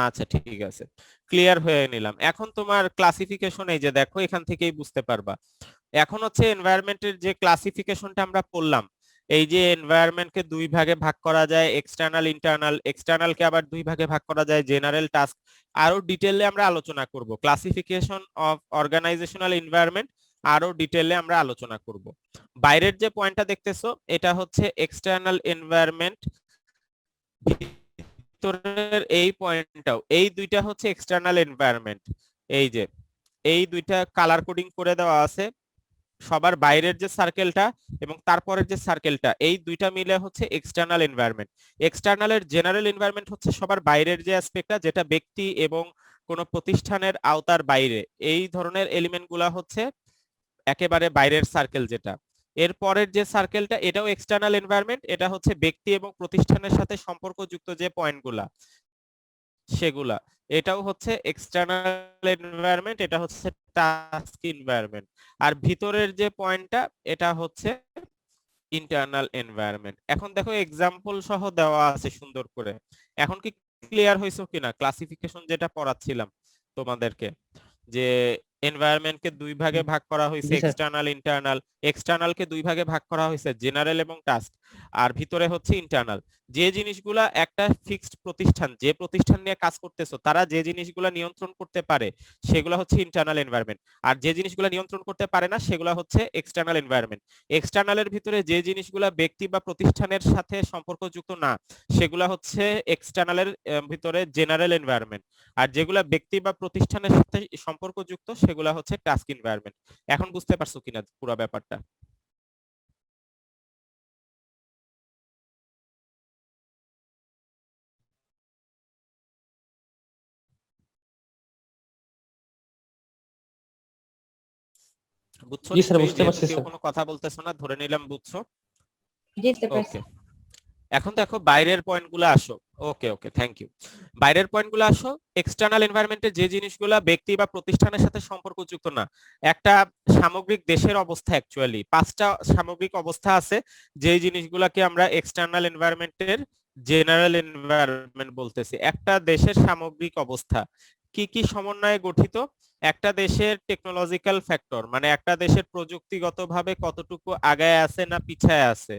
আচ্ছা ঠিক আছে, ক্লিয়ার হয়ে নিলাম। এখন তোমার ক্লাসিফিকেশন এই যে দেখো, এখান থেকেই বুঝতে পারবা। এখন হচ্ছে এনভায়রনমেন্টের যে ক্লাসিফিকেশনটা আমরা পড়লাম, এই যে এনভায়রনমেন্টকে দুই ভাগে ভাগ করা যায়, এক্সটার্নাল ইন্টারনাল, এক্সটার্নালকে আবার দুই ভাগে ভাগ করা যায়, জেনারেল টাস্ক। আরো ডিটেইলে আমরা আলোচনা করব ক্লাসিফিকেশন অফ অর্গানাইজেশনাল এনভায়রনমেন্ট, আরো ডিটেইলে আমরা আলোচনা করব। বাইরের যে পয়েন্টটা দেখতেছো এটা হচ্ছে এক্সটার্নাল এনভায়রনমেন্ট, ভিতরের এই পয়েন্টটাও, এই দুইটা হচ্ছে এক্সটার্নাল এনভায়রনমেন্ট। এই যে এই দুইটা কালার কোডিং করে দেওয়া আছে, সবার বাইরের যে সার্কেলটা এবং তারপরের যে সার্কেলটা, এই দুইটা মিলে হচ্ছে এক্সটার্নাল এনভায়রনমেন্ট। এক্সটার্নালের জেনারেল এনভায়রনমেন্ট হচ্ছে সবার বাইরের যে অ্যাসপেক্টটা, যেটা ব্যক্তি এবং কোন প্রতিষ্ঠানের আওতার বাইরে, এই ধরনের এলিমেন্ট গুলা হচ্ছে একেবারে বাইরের সার্কেল যেটা। এর পরের যে সার্কেলটা এটাও এক্সটার্নাল এনভায়রনমেন্ট, এটা হচ্ছে ব্যক্তি এবং প্রতিষ্ঠানের সাথে সম্পর্কযুক্ত যে পয়েন্টগুলা সেগুলা, এটাও হচ্ছে এক্সটার্নাল এনভায়রনমেন্ট, এটা হচ্ছে টাস্ক এনভায়রনমেন্ট। আর ভিতরের যে পয়েন্টটা এটা হচ্ছে ইন্টারনাল এনভায়রনমেন্ট। এখন দেখো এক্সাম্পল সহ দেওয়া আছে সুন্দর করে। এখন কি ক্লিয়ার হয়েছে কিনা ক্লাসিফিকেশন যেটা পড়াচ্ছিলাম তোমাদেরকে, যে এনভায়রনমেন্টকে দুই ভাগে ভাগ করা হয়েছে, জি স্যার। External internal. এক্সটার্নালকে দুই ভাগে ভাগ করা হয়েছে, জেনারেল এবং টাস্ক। আর ভিতরে হচ্ছে ইন্টারনাল। যে জিনিসগুলা একটা ফিক্সড প্রতিষ্ঠান, যে প্রতিষ্ঠান নিয়ে কাজ করতেছো তারা যে জিনিসগুলা নিয়ন্ত্রণ করতে পারে সেগুলা হচ্ছে ইন্টারনাল এনভায়রনমেন্ট। আর যে জিনিসগুলা নিয়ন্ত্রণ করতে পারে না সেগুলা হচ্ছে এক্সটার্নাল এনভায়রনমেন্ট। এক্সটার্নালের ভিতরে যে জিনিসগুলা ব্যক্তি বা প্রতিষ্ঠানের সাথে সম্পর্কযুক্ত না সেগুলা হচ্ছে এক্সটার্নালের ভিতরে জেনারেল এনভায়রনমেন্ট। আর যেগুলা ব্যক্তি বা প্রতিষ্ঠানের সাথে সম্পর্কযুক্ত সেগুলা হচ্ছে টাস্ক এনভায়রনমেন্ট। এখন বুঝতে পারছো কিনা পুরো ব্যাপারটা? বুঝছো জি স্যার, নিশ্চয়ই, বুঝতে যেহেতু পারছি কেউ স্যার। কোনো কথা বলতেছো না ধরে নিলাম বুঝছো। জি স্যার পারছি। ওকে, এখন দেখো বাইরের পয়েন্টগুলো আসো। ওকে ওকে, থ্যাংক ইউ। বাইরের পয়েন্টগুলো আসো, এক্সটার্নাল এনভায়রনমেন্টে যে জিনিসগুলো ব্যক্তি বা প্রতিষ্ঠানের সাথে সম্পর্কযুক্ত না। একটা সামগ্রিক দেশের অবস্থা, অ্যাকচুয়ালি 5টা সামগ্রিক অবস্থা আছে যে জিনিসগুলোকে আমরা এক্সটার্নাল এনভায়রনমেন্টের জেনারেল এনভায়রনমেন্ট বলতেছি, একটা দেশের সামগ্রিক অবস্থা কি কি সমন্বয়ে গঠিত। একটা দেশের টেকনোলজিক্যাল ফ্যাক্টর, মানে একটা দেশের প্রযুক্তিগতভাবে কতটুকু আগায় আছে না পিছায় আছে।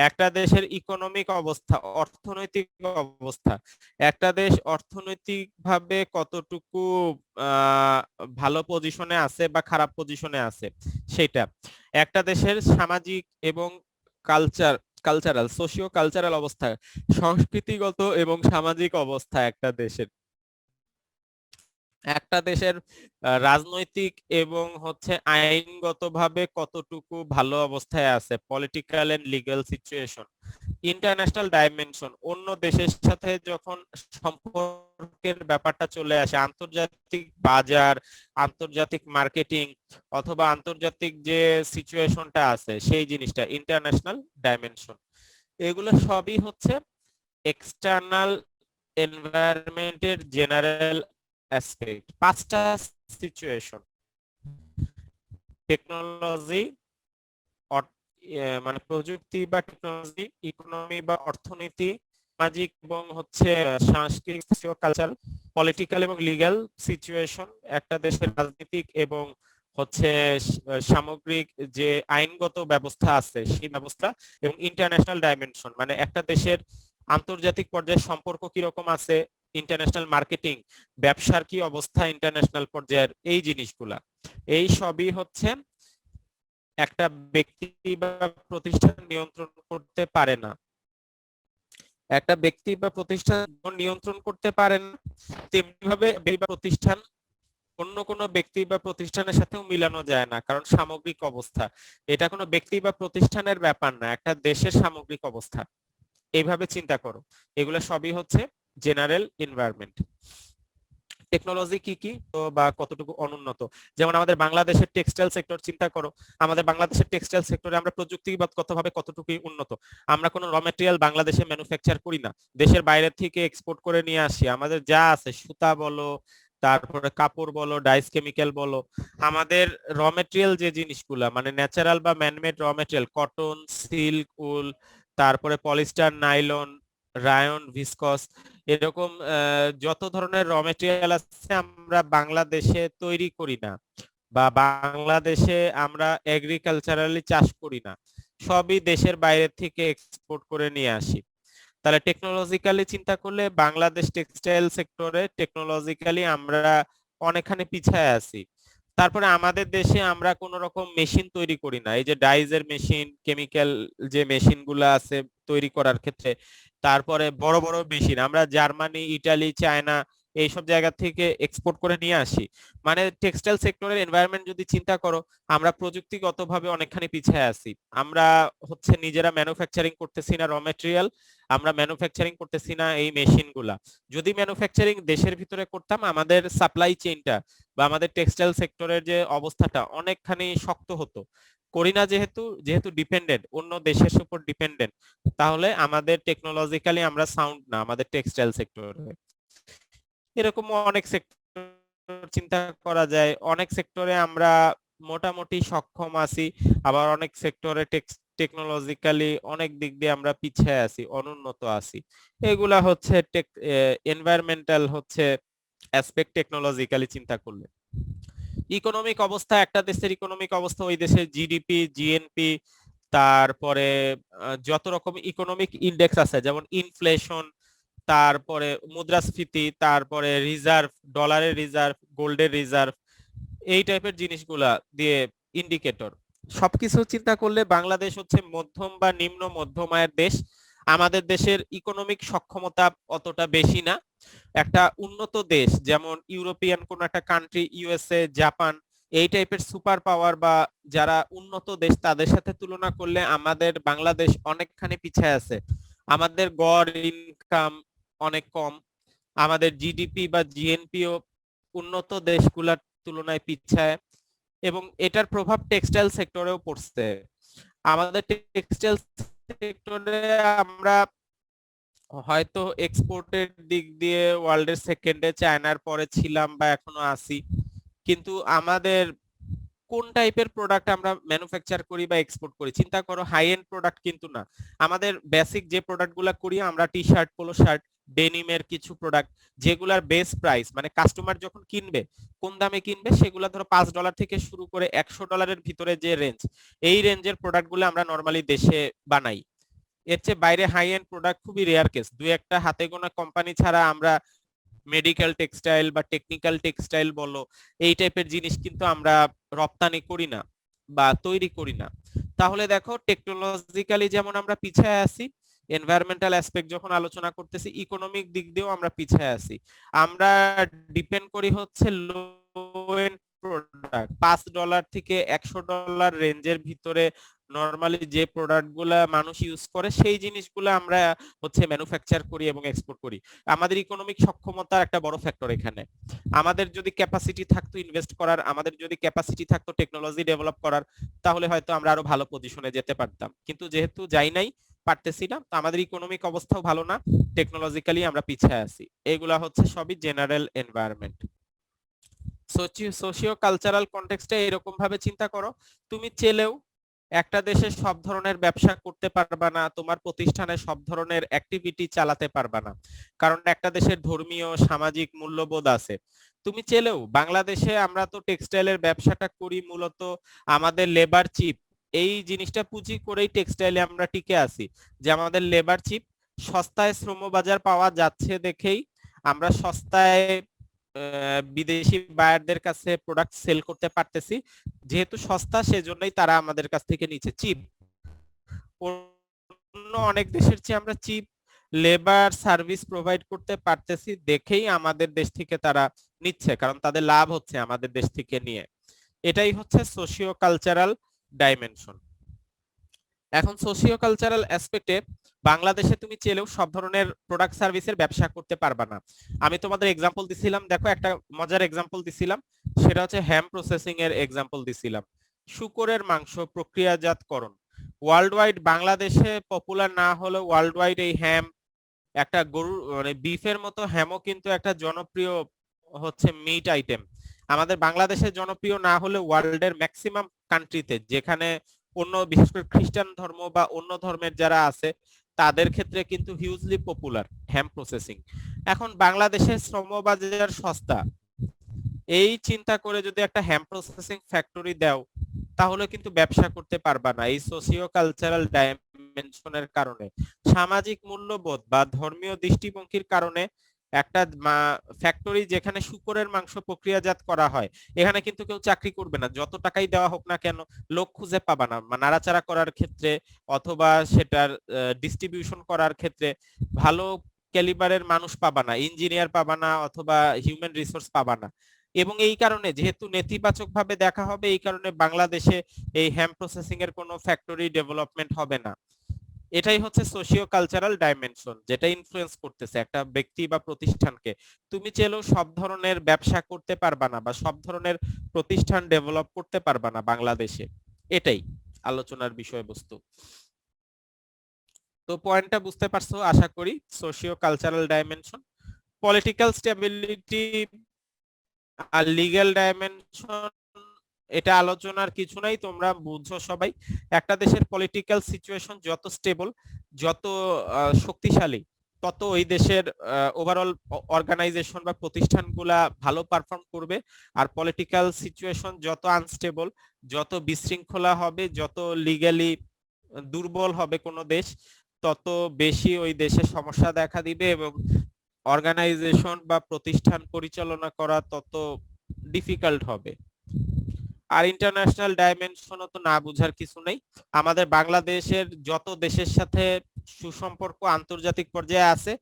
একটা দেশের ইকোনমিক অবস্থা, অর্থনৈতিক অবস্থা, একটা দেশ অর্থনৈতিকভাবে কতটুকু আহ ভালো পজিশনে আছে বা খারাপ পজিশনে আছে সেটা। একটা দেশের সামাজিক এবং কালচারাল সোশিও কালচারাল অবস্থা, সংস্কৃতিগত এবং সামাজিক অবস্থা একটা দেশের। একটা দেশের রাজনৈতিক এবং আইনগতভাবে কতটুকু ভালো অবস্থায় আছে, political and legal situation. International dimension, অন্য দেশের সাথে যখন সম্পর্কের ব্যাপারটা চলে আসে, আন্তর্জাতিক বাজার, আন্তর্জাতিক মার্কেটিং অথবা আন্তর্জাতিক যে সিচুয়েশনটা আছে সেই জিনিসটা ইন্টারন্যাশনাল ডাইমেনশন। এগুলো সবই এক্সটার্নাল এনভায়রনমেন্টের জেনারেল অ্যাসপেক্ট। পাঁচটা সিচুয়েশন: টেকনোলজি, মানে প্রযুক্তি বা টেকনোলজি, ইকোনমি বা অর্থনীতি, সামাজিক এবং সাংস্কৃতিক সোশিও কালচারাল, পলিটিক্যাল এবং লিগ্যাল সিচুয়েশন, একটা দেশের রাজনৈতিক এবং সামগ্রিক যে আইনগত ব্যবস্থা আছে সেই ব্যবস্থা, এবং ইন্টারন্যাশনাল ডাইমেনশন মানে একটা দেশের আন্তর্জাতিক পর্যায়ে সম্পর্ক কিরকম আছে, ইন্টারন্যাশনাল মার্কেটিং, ব্যবসার কি অবস্থা ইন্টারন্যাশনাল পর্যায়ের, এই জিনিসগুলা। এই সবই একটা ব্যক্তি বা প্রতিষ্ঠান নিয়ন্ত্রণ করতে পারে না। একটা ব্যক্তি বা প্রতিষ্ঠান নিয়ন্ত্রণ করতে পারে না, তেমনি ভাবে প্রতিষ্ঠান অন্য কোনো ব্যক্তি বা প্রতিষ্ঠানের সাথেও মিলানো যায় না, কারণ সামগ্রিক অবস্থা এটা কোনো ব্যক্তি বা প্রতিষ্ঠানের ব্যাপার না, একটা দেশের সামগ্রিক অবস্থা। এইভাবে চিন্তা করো, এগুলো সবই জেনারেল এনভায়রনমেন্ট। টেকনোলজি কি কি তো বা কতটুকু অনুন্নত, যেমন আমাদের বাংলাদেশের টেক্সটাইল সেক্টর চিন্তা করো। আমাদের বাংলাদেশের টেক্সটাইল সেক্টরে আমরা প্রযুক্তিগতভাবে কতটুকু উন্নত। আমরা কোনো র মেটেরিয়াল বাংলাদেশে ম্যানুফ্যাকচার করি না, দেশের বাইরে থেকে এক্সপোর্ট করে নিয়ে আসি। আমাদের যা আছে সুতা বলো, তারপরে কাপড় বলো, ডাইস কেমিক্যাল বলো, আমাদের র মেটেরিয়াল যে জিনিসগুলা মানে ন্যাচারাল বা ম্যানমেড র মেটেরিয়াল, কটন, সিল্ক, উল, তারপরে পলিস্টার, নাইলন, রায়ন, ভিসকস, এরকম যত ধরনের র মেটেরিয়াল আছে আমরা বাংলাদেশে তৈরি করি না, বা বাংলাদেশে আমরা এগ্রিকালচারালি চাষ করি না, সবই দেশের বাইরে থেকে এক্সপোর্ট করে নিয়ে আসি। তাহলে টেকনোলজিক্যালি চিন্তা করলে বাংলাদেশ টেক্সটাইল সেক্টরে টেকনোলজিক্যালি আমরা অনেকখানি পিছায় আছি। তারপরে আমাদের দেশে আমরা কোন রকম মেশিন তৈরি করি না, এই যে ডাইজের মেশিন, কেমিক্যাল যে মেশিন গুলা আছে তৈরি করার ক্ষেত্রে, তারপরে বড় বড় মেশিন আমরা জার্মানি, ইটালি, চায়না এইসব জায়গা থেকে এক্সপোর্ট করে নিয়ে আসি। মানে টেক্সটাইল সেক্টরের এনভায়রনমেন্ট যদি চিন্তা করো, আমরা প্রযুক্তিগতভাবে অনেকখানি পিছিয়ে আছি। আমরা নিজেরা ম্যানুফ্যাকচারিং করতেছি না র মেটেরিয়াল, আমরা ম্যানুফ্যাকচারিং করতেছি না এই মেশিন গুলা। যদি ম্যানুফ্যাকচারিং দেশের ভিতরে করতাম, আমাদের সাপ্লাই চেইনটা বা আমাদের টেক্সটাইল সেক্টরের যে অবস্থাটা অনেকখানি শক্ত হতো। করি না যেহেতু যেহেতু ডিপেন্ডেন্ট, অন্য দেশের উপর ডিপেন্ডেন্ট, তাহলে আমাদের টেকনোলজিক্যালি আমরা সাউন্ড না আমাদের টেক্সটাইল সেক্টরে। এরকম অনেক সেক্টর চিন্তা করা যায়, অনেক সেক্টরে আমরা মোটামুটি সক্ষম আছি, আবার অনেক সেক্টরে টেকনোলজিক্যালি অনেক দিক দিয়ে আমরা পিছিয়ে আছি, অনুন্নত আছি। এগুলা এনভায়রনমেন্টাল অ্যাসপেক্ট টেকনোলজিক্যালি চিন্তা করলে। ইকোনমিক অবস্থা, একটা দেশের ইকোনমিক অবস্থা ওই দেশের জিডিপি, জিএনপি, তারপরে যত রকম ইকোনমিক ইন্ডেক্স আছে যেমন ইনফ্লেশন, তারপরে মুদ্রাস্ফীতি, তারপরে রিজার্ভ, ডলারের রিজার্ভ, গোল্ডের রিজার্ভ, এই টাইপের জিনিসগুলা দিয়ে ইন্ডিকেটর। সবকিছু চিন্তা করলে বাংলাদেশ মধ্যম বা নিম্ন মধ্যম আয়ের দেশ। আমাদের দেশের ইকোনমিক সক্ষমতা অতটা বেশি না। একটা উন্নত দেশ যেমন ইউরোপিয়ান কোন একটা কান্ট্রি, ইউএসএ, জাপান, এই টাইপের সুপার পাওয়ার বা যারা উন্নত দেশ, তাদের সাথে তুলনা করলে আমাদের বাংলাদেশ অনেকখানি পিছিয়ে আছে। আমাদের গড় ইনকাম অনেক কম, আমাদের জিডিপি বা জিএনপিও উন্নত দেশগুলোর তুলনায় পিছায়, এবং এটার প্রভাব টেক্সটাইল সেক্টরেও পড়ছে। আমাদের টেক্সটাইল সেক্টরে আমরা হয়তো এক্সপোর্টের দিক দিয়ে ওয়ার্ল্ডের সেকেন্ডে চায়নার পরে ছিলাম বা এখনো আছি, কিন্তু আমাদের কোন টাইপের প্রোডাক্ট আমরা ম্যানুফ্যাকচার করি বা এক্সপোর্ট করি। চিন্তা করো হাই এন্ড প্রোডাক্ট কিন্তু না, আমাদের বেসিক যে প্রোডাক্টগুলো করি আমরা টি শার্ট, পোলো শার্ট, ডেনিমের কিছু প্রোডাক্ট যেগুলার বেস প্রাইস মানে কাস্টমার যখন কিনবে কোন দামে কিনবে সেগুলো ধরো $5 থেকে শুরু করে $100 ভিতরে যে রেঞ্জ, এই রেঞ্জের প্রোডাক্টগুলো আমরা নরমালি দেশে বানাই। এর চেয়ে বাইরে হাই এন্ড প্রোডাক্ট খুবই রেয়ার কেস, দুই একটা হাতে গোনা কোম্পানি ছাড়া আমরা মেডিকেল টেক্সটাইল বা টেকনিক্যাল টেক্সটাইল বলো এই টাইপের জিনিস কিন্তু আমরা রপ্তানি করি না বা তৈরি করি না। তাহলে দেখো টেকনোলজিক্যালি যেমন আমরা পিছায় আছি, এনভায়রনমেন্টাল অ্যাসপেক্ট যখন আলোচনা করতেছি ইকোনমিক দিক দিয়েও আমরা পিছায় আছি। আমরা ডিপেন্ড করি হচ্ছে লো এন্ড প্রোডাক্ট, $5 থেকে $100 রেঞ্জের ভিতরে নরমালি যে প্রোডাক্টগুলা মানুষ ইউজ করে সেই জিনিসগুলো আমরা হচ্ছে ম্যানুফ্যাকচার করি এবং এক্সপোর্ট করি। আমাদের ইকোনমিক সক্ষমতার একটা বড় ফ্যাক্টর এখানে। আমাদের যদি ক্যাপাসিটি থাকতো ইনভেস্ট করার, আমাদের যদি ক্যাপাসিটি থাকতো টেকনোলজি ডেভেলপ করার, তাহলে হয়তো আমরা আরো ভালো পজিশনে যেতে পারতাম, কিন্তু যেহেতু যাই নাই, পারতেছি না, তো আমাদের ইকোনমিক অবস্থাও ভালো না, টেকনোলজিক্যালি আমরা পিছিয়ে আছি। এগুলা হচ্ছে সবই জেনারেল এনভায়রনমেন্ট। সোশিও কালচারাল কনটেক্সটে এরকম ভাবে চিন্তা করো, তুমি চেলেও একটা দেশে সব ধরনের ব্যবসা করতে পারবা না, তোমার প্রতিষ্ঠানে সব ধরনের অ্যাক্টিভিটি চালাতে পারবা না, কারণ একটা দেশের ধর্মীয় সামাজিক মূল্যবোধ আছে। তুমি চেলেও বাংলাদেশে আমরা তো টেক্সটাইলের ব্যবসাটা করি মূলত আমাদের লেবার চিপ, এই জিনিসটা পুঁজি করেই টেক্সটাইলে আমরা টিকে আছি, যে আমাদের লেবার চিপ, সস্তায় শ্রমবাজার পাওয়া যাচ্ছে দেখেই আমরা সস্তায় বিদেশি বায়ারদের কাছে প্রোডাক্ট সেল করতে পারতেছি। যেহেতু সস্তা সেজন্যই তারা আমাদের কাছ থেকে নিচ্ছে চিপ। অন্য অনেক দেশের চেয়ে আমরা চিপ লেবার সার্ভিস প্রোভাইড করতে পারতেছি দেখেই আমাদের দেশ থেকে তারা নিচ্ছে, কারণ তাদের লাভ হচ্ছে আমাদের দেশ থেকে নিয়ে। এটাই হচ্ছে সোশিও কালচারাল ডাইমেনশন। এখন সোশিও কালচারাল অ্যাসপেক্টে বাংলাদেশে তুমি চেলেও সব ধরনের প্রোডাক্ট সার্ভিসের ব্যবসা করতে পারবা না। আমি তোমাদের এক্সাম্পল দিছিলাম, দেখো একটা মজার এক্সাম্পল দিছিলাম, সেটা হচ্ছে হ্যাম প্রসেসিং এর এক্সাম্পল দিছিলাম। শূকরের মাংস প্রক্রিয়াজাতকরণ ওয়ার্ল্ড ওয়াইড, বাংলাদেশে পপুলার না হলেও ওয়ার্ল্ড ওয়াইড এই হ্যাম, একটা গরু মানে বিফের মতো হ্যামও কিন্তু একটা জনপ্রিয় হচ্ছে মিট আইটেম। আমাদের বাংলাদেশে জনপ্রিয় না হলে ওয়ার্ল্ডের ম্যাক্সিমাম কান্ট্রিতে, যেখানে অন্য বিশেষ করে খ্রিস্টান ধর্ম বা অন্য ধর্মের যারা আছে তাদের ক্ষেত্রে কিন্তু হিউজলি পপুলার হ্যাম প্রসেসিং। এখন বাংলাদেশের শ্রমবাজার সস্তা, এই চিন্তা করে যদি একটা হ্যাম প্রসেসিং ফ্যাক্টরি দাও তাহলে কিন্তু ব্যবসা করতে পারবা না। এই সোশিও কালচারাল ডাইমেনশনের কারণে, সামাজিক মূল্যবোধ বা ধর্মীয় দৃষ্টিভঙ্গির কারণে একটা ফ্যাক্টরি যেখানে শূকরের মাংস প্রক্রিয়াজাত করা হয় এখানে কিন্তু কেউ চাকরি করবে না, যত টাকাই দেওয়া হোক না কেন, লোক খুঁজে পাবা না নাড়াচাড়া করার ক্ষেত্রে অথবা সেটার ডিস্ট্রিবিউশন করার ক্ষেত্রে ভালো ক্যালিবারের মানুষ পাবা না, ইঞ্জিনিয়ার পাবা না অথবা হিউম্যান রিসোর্স পাবা না। এবং এই কারণে যেহেতু নেতিবাচক ভাবে দেখা হবে, এই কারণে বাংলাদেশে এই হ্যাম প্রসেসিং এর কোনো ফ্যাক্টরি ডেভেলপমেন্ট হবে না। এটাই হচ্ছে সোশিও কালচারাল ডাইমেনশন, যেটা ইনফ্লুয়েন্স করতেছে একটা ব্যক্তি বা প্রতিষ্ঠানকে। তুমি চাইলেও সব ধরনের ব্যবসা করতে পারবা না বা সব ধরনের প্রতিষ্ঠান ডেভেলপ করতে পারবা না বাংলাদেশে। এটাই আলোচনার বিষয়বস্তু। তো পয়েন্টটা বুঝতে পারছো আশা করি। Socio cultural dimension, political stability আর লিগ্যাল ডাইমেনশন, এটা আলোচনার কিছু নাই, তোমরা বুঝছো সবাই। একটা দেশের পলিটিক্যাল সিচুয়েশন যত স্টেবল, যত শক্তিশালী, তত ওই দেশের ওভারঅল অর্গানাইজেশন বা প্রতিষ্ঠানগুলা ভালো পারফর্ম করবে। আর পলিটিক্যাল সিচুয়েশন যত আনস্টেবল, যত বিশৃঙ্খলা হবে, যত লিগ্যালি দুর্বল হবে কোনো দেশ, তত বেশি ওই দেশে সমস্যা দেখা দিবে এবং অর্গানাইজেশন বা প্রতিষ্ঠান পরিচালনা করা তত ডিফিকাল্ট হবে। আর ইন্টারন্যাশনাল ডাইমেনশনও তো না বুঝার কিছু নেই। আমাদের বাংলাদেশের যত দেশের সাথে সুসম্পর্ক আন্তর্জাতিক পর্যায়ে আছে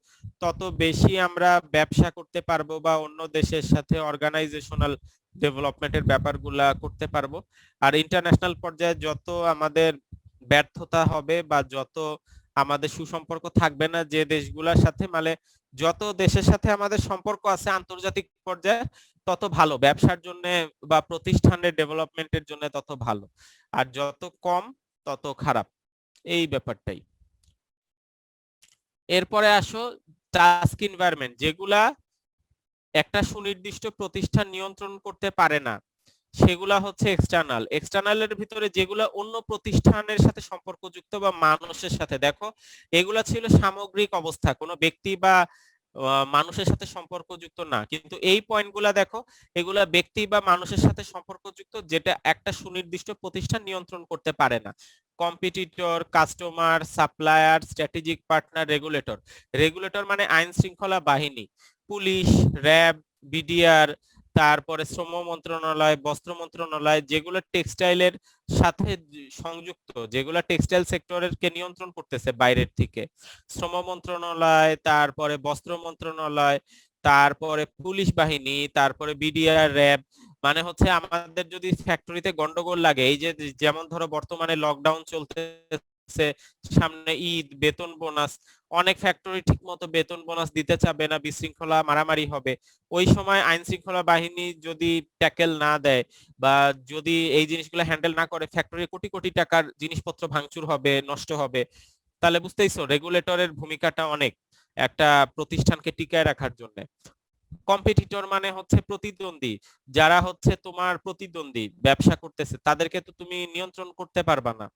তত বেশি আমরা ব্যবসা করতে পারবো বা অন্য দেশের সাথে অর্গানাইজেশনাল ডেভেলপমেন্টের ব্যাপারগুলা করতে পারবো। আর ইন্টারন্যাশনাল পর্যায়ে যত আমাদের ব্যর্থতা হবে বা যত আমাদের সুসম্পর্ক থাকবে না যে দেশগুলোর সাথে, মানে যত দেশের সাথে আমাদের সম্পর্ক আছে আন্তর্জাতিক পর্যায়ে তত ভালো ব্যবসার জন্য বা প্রতিষ্ঠানের ডেভেলপমেন্টের জন্য তত ভালো, আর যত কম তত খারাপ, এই ব্যাপারটাই। এরপরে আসো টাস্ক এনভায়রনমেন্ট, যেগুলা একটা সুনির্দিষ্ট প্রতিষ্ঠান নিয়ন্ত্রণ করতে পারে না। সেগুলা হচ্ছে এক্সটার্নাল। এক্সটার্নালের ভিতরে যেগুলা অন্য প্রতিষ্ঠানের সাথে সম্পর্কযুক্ত বা মানুষের সাথে, দেখো এগুলা ছিল সামগ্রিক অবস্থা, কোনো ব্যক্তি বা মানুষের সাথে সম্পর্কযুক্ত না, কিন্তু এই পয়েন্টগুলা দেখো এগুলা ব্যক্তি বা মানুষের সাথে সম্পর্কযুক্ত, যেটা একটা সুনির্দিষ্ট প্রতিষ্ঠান নিয়ন্ত্রণ করতে পারে না। Competitor, customer, supplier, strategic partner, regulator. Regulator মানে আইন শৃঙ্খলা বাহিনী, পুলিশ, র্যাব, বিডিআর, তারপরে শ্রম মন্ত্রণালয়, বস্ত্র মন্ত্রণালয়, যেগুলো টেক্সটাইলের সাথে সংযুক্ত, যেগুলো টেক্সটাইল সেক্টরের কে নিয়ন্ত্রণ করতেছে বাইরের থেকে, শ্রম মন্ত্রণালয়, তারপরে বস্ত্র মন্ত্রণালয়, তারপরে পুলিশ বাহিনী, তারপরে বিডিআর, র্যাব। মানে হচ্ছে আমাদের যদি ফ্যাক্টরিতে গন্ডগোল লাগে, এই যে যেমন ধরো বর্তমানে লকডাউন চলতেছে, সামনে ঈদ, বেতন বোনাস, অনেক ফ্যাক্টরি ঠিক মতো বেতন বোনাস দিতে চাবে না, বিশৃঙ্খলা মারামারি হবে, ওই সময় আইন শৃঙ্খলা বাহিনী যদি ট্যাকেল না দেয় বা যদি এই জিনিসগুলো হ্যান্ডেল না করে, ফ্যাক্টরি কোটি কোটি টাকার জিনিসপত্র ভাঙচুর হবে, নষ্ট হবে। তাহলে বুঝতেইছো রেগুলেটরের ভূমিকাটা অনেক একটা প্রতিষ্ঠানকে টিকায় রাখার জন্য। কম্পিটিটর মানে হচ্ছে প্রতিদ্বন্দ্বী, যারা হচ্ছে তোমার প্রতিদ্বন্দ্বী ব্যবসা করতেছে, তাদেরকে তো তুমি নিয়ন্ত্রণ করতে পারবা না,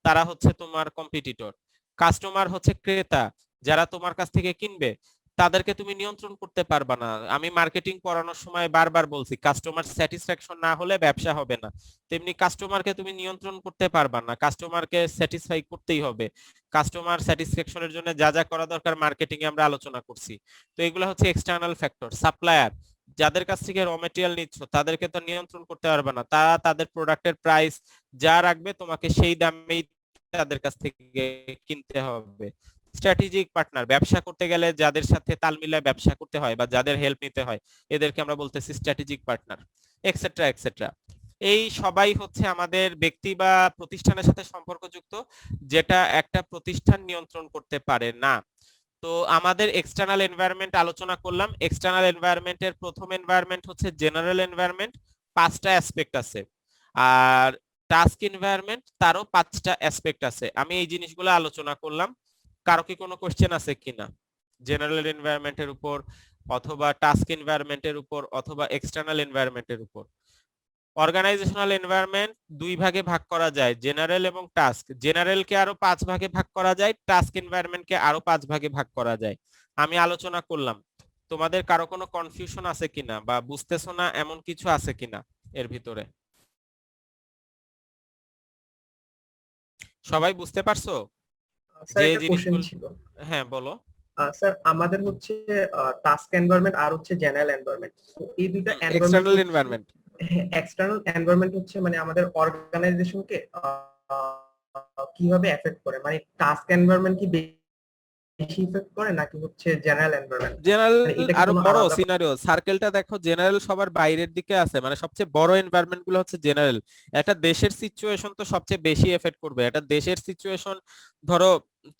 তারা হচ্ছে তোমার কম্পিটিটর। কাস্টমার হচ্ছে ক্রেতা, যারা তোমার কাছ থেকে কিনবে, তাদেরকে তুমি নিয়ন্ত্রণ করতে পারবা না। আমি মার্কেটিং পড়ানোর সময় বারবার বলছি, কাস্টমার স্যাটিসফ্যাকশন না হলে ব্যবসা হবে না। তেমনি কাস্টমারকে তুমি নিয়ন্ত্রণ করতে পারবা না, কাস্টমারকে স্যাটিসফাই করতেই হবে। কাস্টমার স্যাটিসফ্যাকশনের জন্য যা যা করা দরকার মার্কেটিং এ আমরা আলোচনা করছি। তো এগুলো হচ্ছে এক্সটার্নাল ফ্যাক্টর। সাপ্লায়ার, যাদের কাছ থেকে র মেটেরিয়াল নিচ্ছ, তাদেরকে তো নিয়ন্ত্রণ করতে পারবে না, তারা তাদের প্রোডাক্টের প্রাইস যা রাখবে তোমাকে সেই দামেই তাদের কাছ থেকে কিনতে হবে। স্ট্র্যাটেজিক পার্টনার, ব্যবসা করতে গেলে যাদের সাথে তাল মিলায় ব্যবসা করতে হয় বা যাদের হেল্প নিতে হয়, এদেরকে আমরা বলতেছি স্ট্র্যাটেজিক পার্টনার, এক্সেট্রা এক্সেট্রা। এই সবাই হচ্ছে আমাদের ব্যক্তি বা প্রতিষ্ঠানের সাথে সম্পর্কযুক্ত, যেটা একটা প্রতিষ্ঠান নিয়ন্ত্রণ করতে পারে না। তো আমাদের এক্সটার্নাল এনভায়রনমেন্ট আলোচনা করলাম। এক্সটার্নাল এনভায়রনমেন্টের প্রথম এনভায়রনমেন্ট হচ্ছে জেনারেল এনভায়রনমেন্ট, 5টা অ্যাসপেক্ট আছে। আর টাস্ক এনভায়রনমেন্ট, তারও 5টা অ্যাসপেক্ট আছে। আমি এই জিনিসগুলো আলোচনা করলাম। কারো কি কোনো কোশ্চেন আছে কিনা জেনারেল এনভায়রনমেন্টের উপর, অথবা টাস্ক এনভায়রনমেন্টের উপর, অথবা এক্সটার্নাল এনভায়রনমেন্টের উপর? অর্গানাইজেশনাল এনভায়রনমেন্ট 2 ভাগে ভাগ করা যায়, জেনারেল এবং টাস্ক। জেনারেলকে আরো 5 ভাগে ভাগ করা যায়, টাস্ক এনভায়রনমেন্টকে আরো 5 ভাগে ভাগ করা যায়। আমি আলোচনা করলাম, তোমাদের কারো কোনো কনফিউশন আছে কিনা বা বুঝতেছো না এমন কিছু আছে কিনা এর ভিতরে? সবাই বুঝতে পারছো স্যার যে একটা কোশ্চেন জিনিসগুলো? ছিল। হ্যাঁ বলো। স্যার আমাদের হচ্ছে টাস্ক এনভায়রনমেন্ট আর হচ্ছে জেনারেল এনভায়রনমেন্ট, এই দুইটা environment external environment. External environment হচ্ছে মানে আমাদের অর্গানাইজেশনকে কিভাবে এফেক্ট করে, মানে টাস্ক এনভায়রনমেন্ট কি বেশি ইফেক্ট করে নাকি হচ্ছে জেনারেল এনভায়রনমেন্ট? জেনারেল মানে এটা কি আরো কোনো বড় আলাদা? সিনারিও, সার্কেলটা দেখো, জেনারেল সবার বাইরের দিকে আছে, মানে সবচেয়ে বড় এনভায়রনমেন্ট গুলো হচ্ছে জেনারেল। একটা দেশের সিচুয়েশন তো সবচেয়ে বেশি এফেক্ট করবে, একটা দেশের সিচুয়েশন ধরো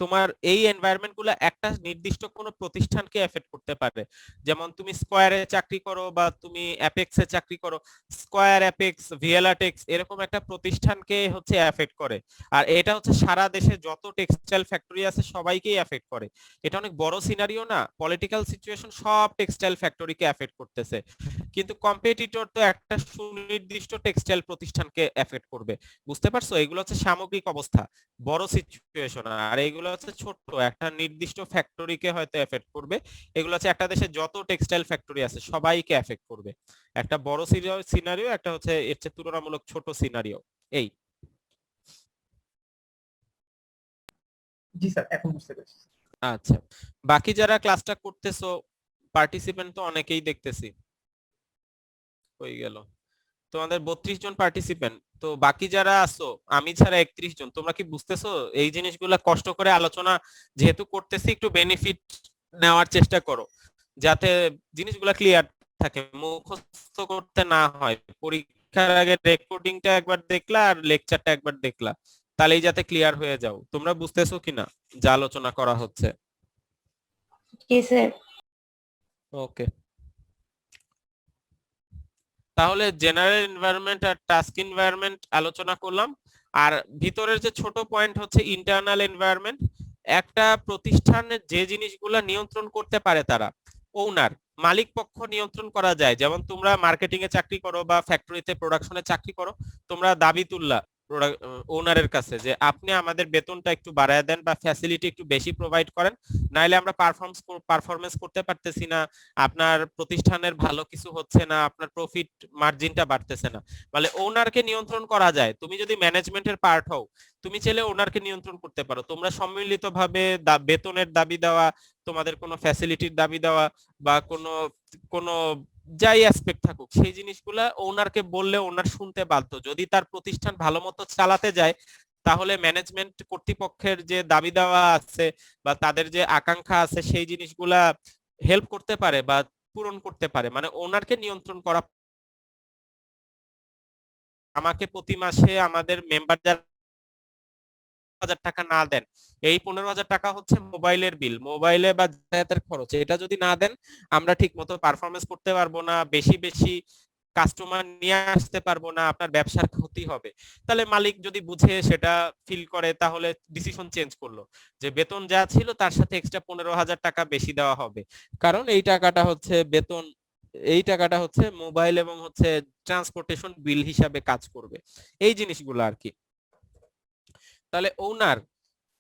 তোমার এই এনভায়রনমেন্ট গুলো একটা নির্দিষ্ট কোনো প্রতিষ্ঠানকে এফেক্ট করতে পারে। যেমন তুমি স্কয়ারে চাকরি করো বা তুমি অ্যাপেক্সে চাকরি করো, স্কয়ার, অ্যাপেক্স, ভিএলআরটেক্স এরকম একটা প্রতিষ্ঠানকে হচ্ছে এফেক্ট করে। আর এটা হচ্ছে সারা দেশে যত টেক্সটাইল ফ্যাক্টরি আছে সবাইকেই এফেক্ট করে। এটা অনেক বড় সিনারিও না, পলিটিক্যাল সিচুয়েশন সব টেক্সটাইল ফ্যাক্টরিকে এফেক্ট করতেছে। কিন্তু কম্পিটিটর তো একটা সুনির্দিষ্ট টেক্সটাইল প্রতিষ্ঠানকে এফেক্ট করবে। বুঝতে পারছো? এগুলো হচ্ছে সামগ্রিক অবস্থা, বড় সিচুয়েশন। আর এগুলো হচ্ছে ছোট, একটা নির্দিষ্ট ফ্যাক্টরিকে হয়তো এফেক্ট করবে। এগুলো হচ্ছে একটা দেশে যত টেক্সটাইল ফ্যাক্টরি আছে সবাইকে এফেক্ট করবে। একটা বড় সিনারিও, একটা হচ্ছে এর চেয়ে তুলনামূলক ছোট সিনারিও। এই জি স্যার, এখন বুঝতে পেরেছি। আচ্ছা, বাকি যারা ক্লাসটা করতেছো, পার্টিসিপেন্ট তো অনেকেই দেখতেছি। হয়ে গেল তোমাদের 32 জন পার্টিসিপেন্ট, তো বাকি যারা আছো আমি ছাড়া 31 জন, তোমরা কি বুঝতেছো? এই জিনিসগুলা কষ্ট করে আলোচনা যেহেতু করতেছি, একটু বেনিফিট নেওয়ার চেষ্টা করো, যাতে জিনিসগুলা ক্লিয়ার থাকে, মুখস্থ করতে না হয়। পরীক্ষার আগে রেকর্ডিংটা একবার দেখলা আর লেকচারটা একবার দেখলা, তাহলেই যাতে ক্লিয়ার হয়ে যাও। তোমরা বুঝতেছো কিনা যা আলোচনা করা হচ্ছে? জি স্যার। ওকে, তাহলে জেনারেল এনভায়রনমেন্ট আর টাস্ক এনভায়রনমেন্ট আলোচনা করলাম। আর ভিতরের যে ছোট পয়েন্ট হচ্ছে ইন্টারনাল এনভায়রনমেন্ট। একটা প্রতিষ্ঠানের যে জিনিসগুলো নিয়ন্ত্রণ করতে পারে তারা, ওনার, মালিক পক্ষ নিয়ন্ত্রণ করা যায়। যেমন তোমরা মার্কেটিং এ চাকরি করো বা ফ্যাক্টরিতে প্রোডাকশনে চাকরি করো, তোমরা দাবি তুললা ওনারের কাছে যে আপনি আমাদের বেতনটা একটু বাড়ায় দেন বা ফ্যাসিলিটি একটু বেশি প্রোভাইড করেন, নাইলে আমরা পারফরমেন্স করতে পারতেছি না, আপনার প্রতিষ্ঠানের ভালো কিছু হচ্ছে না, আপনার প্রফিট মার্জিনটা বাড়তেছে না। মানে ওনারকে নিয়ন্ত্রণ করা যায়। তুমি যদি ম্যানেজমেন্টের পার্ট হও, তুমি চাইলে ওনারকে নিয়ন্ত্রণ করতে পারো। তোমরা সম্মিলিতভাবে বেতনের দাবি দেওয়া, তোমাদের কোনো ফ্যাসিলিটির দাবি দেওয়া বা কোনো কোনো যাই অ্যাসপেক্ট থাকুক, সেই জিনিসগুলা ওনারকে বললে ওনার শুনতে বাধ্য। যদি তার প্রতিষ্ঠান ভালো মতো চালাতে যায়, তাহলে ম্যানেজমেন্ট কর্তৃপক্ষের যে দাবি দেওয়া আছে বা তাদের যে আকাঙ্ক্ষা আছে সেই জিনিসগুলা হেল্প করতে পারে বা পূরণ করতে পারে। মানে ওনারকে নিয়ন্ত্রণ করা। আমাকে প্রতি মাসে আমাদের মেম্বার যারা 15,000 টাকা না দেন, এই 15,000 টাকা হচ্ছে মোবাইলের বিল, মোবাইলে বা যাতায়াতের খরচ, এটা যদি না দেন আমরা ঠিক মতো পারফরমেন্স করতে পারবো না, বেশি বেশি কাস্টমার নিয়ে আসতে পারবো না, আপনার ব্যবসার ক্ষতি হবে। তাহলে মালিক যদি বুঝে সেটা ফিল করে, তাহলে ডিসিশন চেঞ্জ করলো যে বেতন যা ছিল তার সাথে এক্সট্রা 15,000 টাকা বেশি দেওয়া হবে, কারণ এই টাকাটা হচ্ছে বেতন, এই টাকাটা হচ্ছে মোবাইল এবং হচ্ছে ট্রান্সপোর্টেশন বিল হিসাবে কাজ করবে। এই জিনিসগুলো আর কি। তাহলে ওনার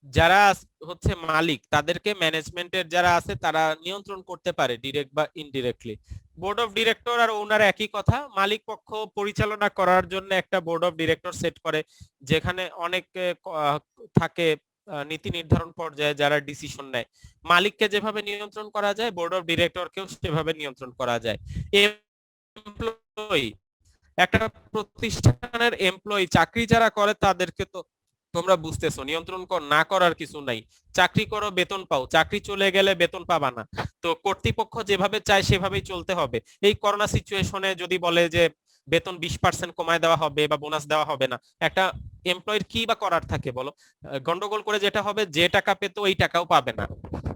যারা হচ্ছে মালিক, তাদেরকে ম্যানেজমেন্টের যারা আছে তারা নিয়ন্ত্রণ করতে পারে ডিরেক্ট বা ইনডিরেক্টলি। বোর্ড অফ ডিরেক্টর আর ওনার একই কথা। মালিক পক্ষ পরিচালনা করার জন্য একটা বোর্ড অফ ডিরেক্টর সেট করে, যেখানে অনেক থাকে নীতি নির্ধারণ পর্যায়ে যারা ডিসিশন নেয়। মালিককে যেভাবে নিয়ন্ত্রণ করা যায়, বোর্ড অফ ডিরেক্টরকেও সেভাবে নিয়ন্ত্রণ করা যায়। এমপ্লয়ি, একটা প্রতিষ্ঠানের এমপ্লয়ি চাকরি যারা করে তাদেরকে তো তোমরা বুঝতেছো, নিয়ন্ত্রণ না করার কিছু নাই। চাকরি করো, বেতন পাও, চাকরি চলে গেলে বেতন পাবা না। তো কর্তৃপক্ষ যেভাবে চায় সেভাবেই চলতে হবে। এই করোনা সিচুয়েশনে যদি বলে যে বেতন 20% কমায় দেওয়া হবে বা বোনাস দেওয়া হবে না, একটা এমপ্লয়ের কি বা করার থাকে বলো? গন্ডগোল করে যেটা হবে, যে টাকা পেতো ওই টাকাও পাবে না।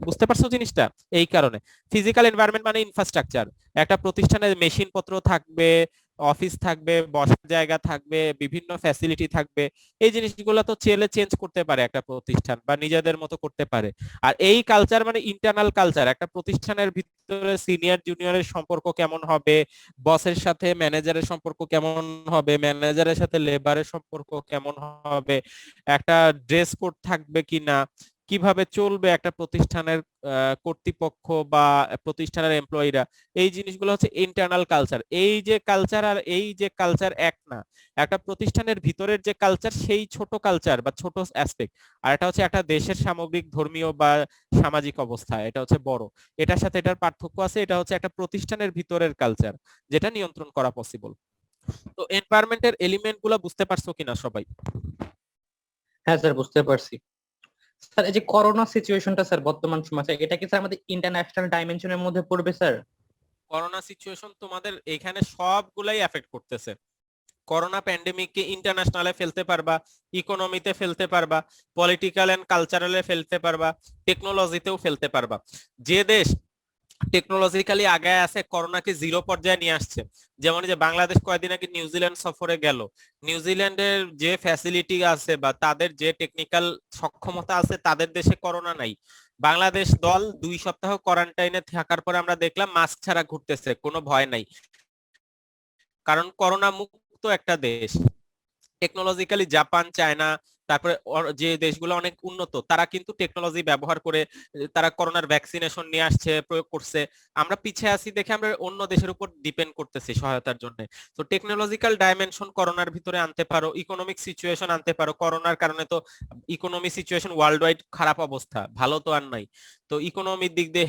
বুঝতে পারছো জিনিসটা? এই কারণে ফিজিক্যাল এনভায়রনমেন্ট মানে ইনফ্রাস্ট্রাকচার। একটা প্রতিষ্ঠানের মেশিন পত্র থাকবে, অফিস থাকবে, বসার জায়গা থাকবে, বিভিন্ন ফ্যাসিলিটি থাকবে। এই জিনিসগুলো তো চেলে চেঞ্জ করতে পারে একটা প্রতিষ্ঠান বা নিজেদের মতো করতে পারে। আর এই কালচার মানে ইন্টারনাল কালচার। একটা প্রতিষ্ঠানের ভিতরে সিনিয়র জুনিয়রের সম্পর্ক কেমন হবে, বসের সাথে ম্যানেজারের সম্পর্ক কেমন হবে, ম্যানেজারের সাথে লেবারের সম্পর্ক কেমন হবে, একটা ড্রেস কোড থাকবে কিনা, কিভাবে চলবে একটা প্রতিষ্ঠানের কর্তৃপক্ষ বা প্রতিষ্ঠানের এমপ্লয়িরা, এই জিনিসগুলো হচ্ছে ইন্টারনাল কালচার। এই যে কালচার আর এই যে কালচার এক না। একটা প্রতিষ্ঠানের ভিতরের যে কালচার সেই ছোট কালচার বা ছোট অ্যাসপেক্ট, আর এটা হচ্ছে একটা দেশের সামগ্রিক ধর্মীয় বা সামাজিক অবস্থা, এটা হচ্ছে বড়। এটার সাথে এটার পার্থক্য আছে। এটা হচ্ছে একটা প্রতিষ্ঠানের ভিতরের কালচার, যেটা নিয়ন্ত্রণ করা পসিবল। তো এনভায়রনমেন্টের এলিমেন্ট গুলো বুঝতে পারছো কিনা সবাই? হ্যাঁ স্যার, বুঝতে পারছি। স্যার এই যে করোনা সিচুয়েশনটা স্যার বর্তমান সময়, স্যার এটা কি স্যার আমাদের ইন্টারন্যাশনাল ডাইমেনশনের মধ্যে পড়বে স্যার? করোনা সিচুয়েশন তোমাদের এখানে সবগুলাই এফেক্ট করতেছে। করোনা প্যান্ডেমিককে ইন্টারন্যাশনালে ফেলতে পারবা, ইকোনমিতে ফেলতে পারবা, পলিটিক্যাল এন্ড কালচারালে ফেলতে পারবা, টেকনোলজিতেও ফেলতে পারবা। যে দেশ টেকনোলজিক্যালি আগায় আছে করোনাকে জিরো পর্যায়ে নিয়ে আসছে, যেমন যে বাংলাদেশ কয়েকদিন আগে নিউজিল্যান্ড সফরে গেল। নিউজিল্যান্ডের যে ফ্যাসিলিটি আছে বা তাদের যে টেকনিক্যাল সক্ষমতা আছে, তাদের দেশে করোনা নাই। বাংলাদেশ দল 2 সপ্তাহ কোয়ারেন্টাইনে থাকার পরে আমরা দেখলাম মাস্ক ছাড়া ঘুরতেছে, কোনো ভয় নাই, কারণ করোনা মুক্ত একটা দেশ। টেকনোলজিক্যালি জাপান, চায়না, তারপরে যে দেশগুলো অনেক উন্নত, তারা কিন্তু টেকনোলজি ব্যবহার করে তারা করোনার ভ্যাকসিনেশন নিয়ে আসছে, প্রয়োগ করছে। আমরা পিছিয়ে আছি দেখে আমরা অন্য দেশের উপর ডিপেন্ড করতেছি সহায়তার জন্য। তো টেকনোলজিক্যাল ডাইমেনশন করোনার ভিতরে আনতে পারো, ইকোনমিক সিচুয়েশন আনতে পারো। করোনার কারণে তো ইকোনমি সিচুয়েশন ওয়ার্ল্ড ওয়াইড খারাপ অবস্থা, ভালো তো আর নাই। তো ইকোনমির দিক দিয়ে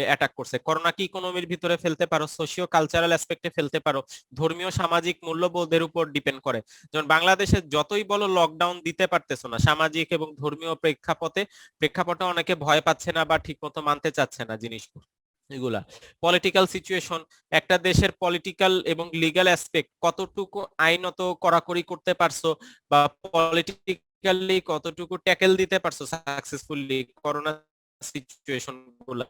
অ্যাটাক করছে। করোনাকে ইকোনমির ভিতরে ফেলতে পারো, সোশিও কালচারাল অ্যাসপেক্টে ফেলতে পারো, ধর্মীয় সামাজিক মূল্যবোধের উপর ডিপেন্ড করে। যেমন বাংলাদেশে যতই বলো লকডাউন দিতে পারতেছো না, সামাজিক এবং ধর্মীয় প্রেক্ষাপটে অনেকে ভয় পাচ্ছে না বা ঠিক মতো মানতে চাচ্ছে না জিনিসগুলো। এগুলা পলিটিক্যাল সিচুয়েশন, একটা দেশের পলিটিক্যাল এবং লিগ্যাল অ্যাসপেক্ট, কতটুকু আইনত কড়াকড়ি করতে পারছো বা পলিটিক্যালি কতটুকু ট্যাকেল দিতে পারছো সাকসেসফুলি করোনা সিচুয়েশন গুলা,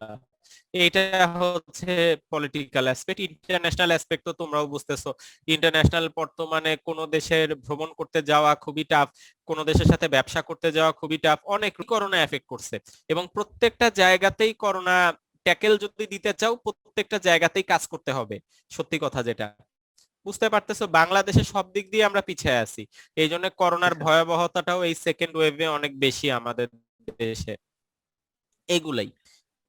এটা হচ্ছে পলিটিক্যাল অ্যাসপেক্ট। ইন্টারন্যাশনাল অ্যাসপেক্ট তো তোমরাও বুঝতেছো। ইন্টারন্যাশনাল বর্তমানে কোন দেশের ভ্রমণ করতে যাওয়া খুবই টাফ, কোন দেশের সাথে ব্যবসা করতে যাওয়া খুবই টাফ। অনেক করোনা এফেক্ট করছে এবং প্রত্যেকটা জায়গাতেই করোনা ট্যাকেল যদি দিতে চাও প্রত্যেকটা জায়গাতেই কাজ করতে হবে, সত্যি কথা যেটা। বুঝতে পারতেছো, বাংলাদেশে সব দিক দিয়ে আমরা পিছিয়ে আছি, এই জন্য করোনার ভয়াবহতাটাও এই সেকেন্ড ওয়েভে অনেক বেশি আমাদের দেশে। এগুলাই,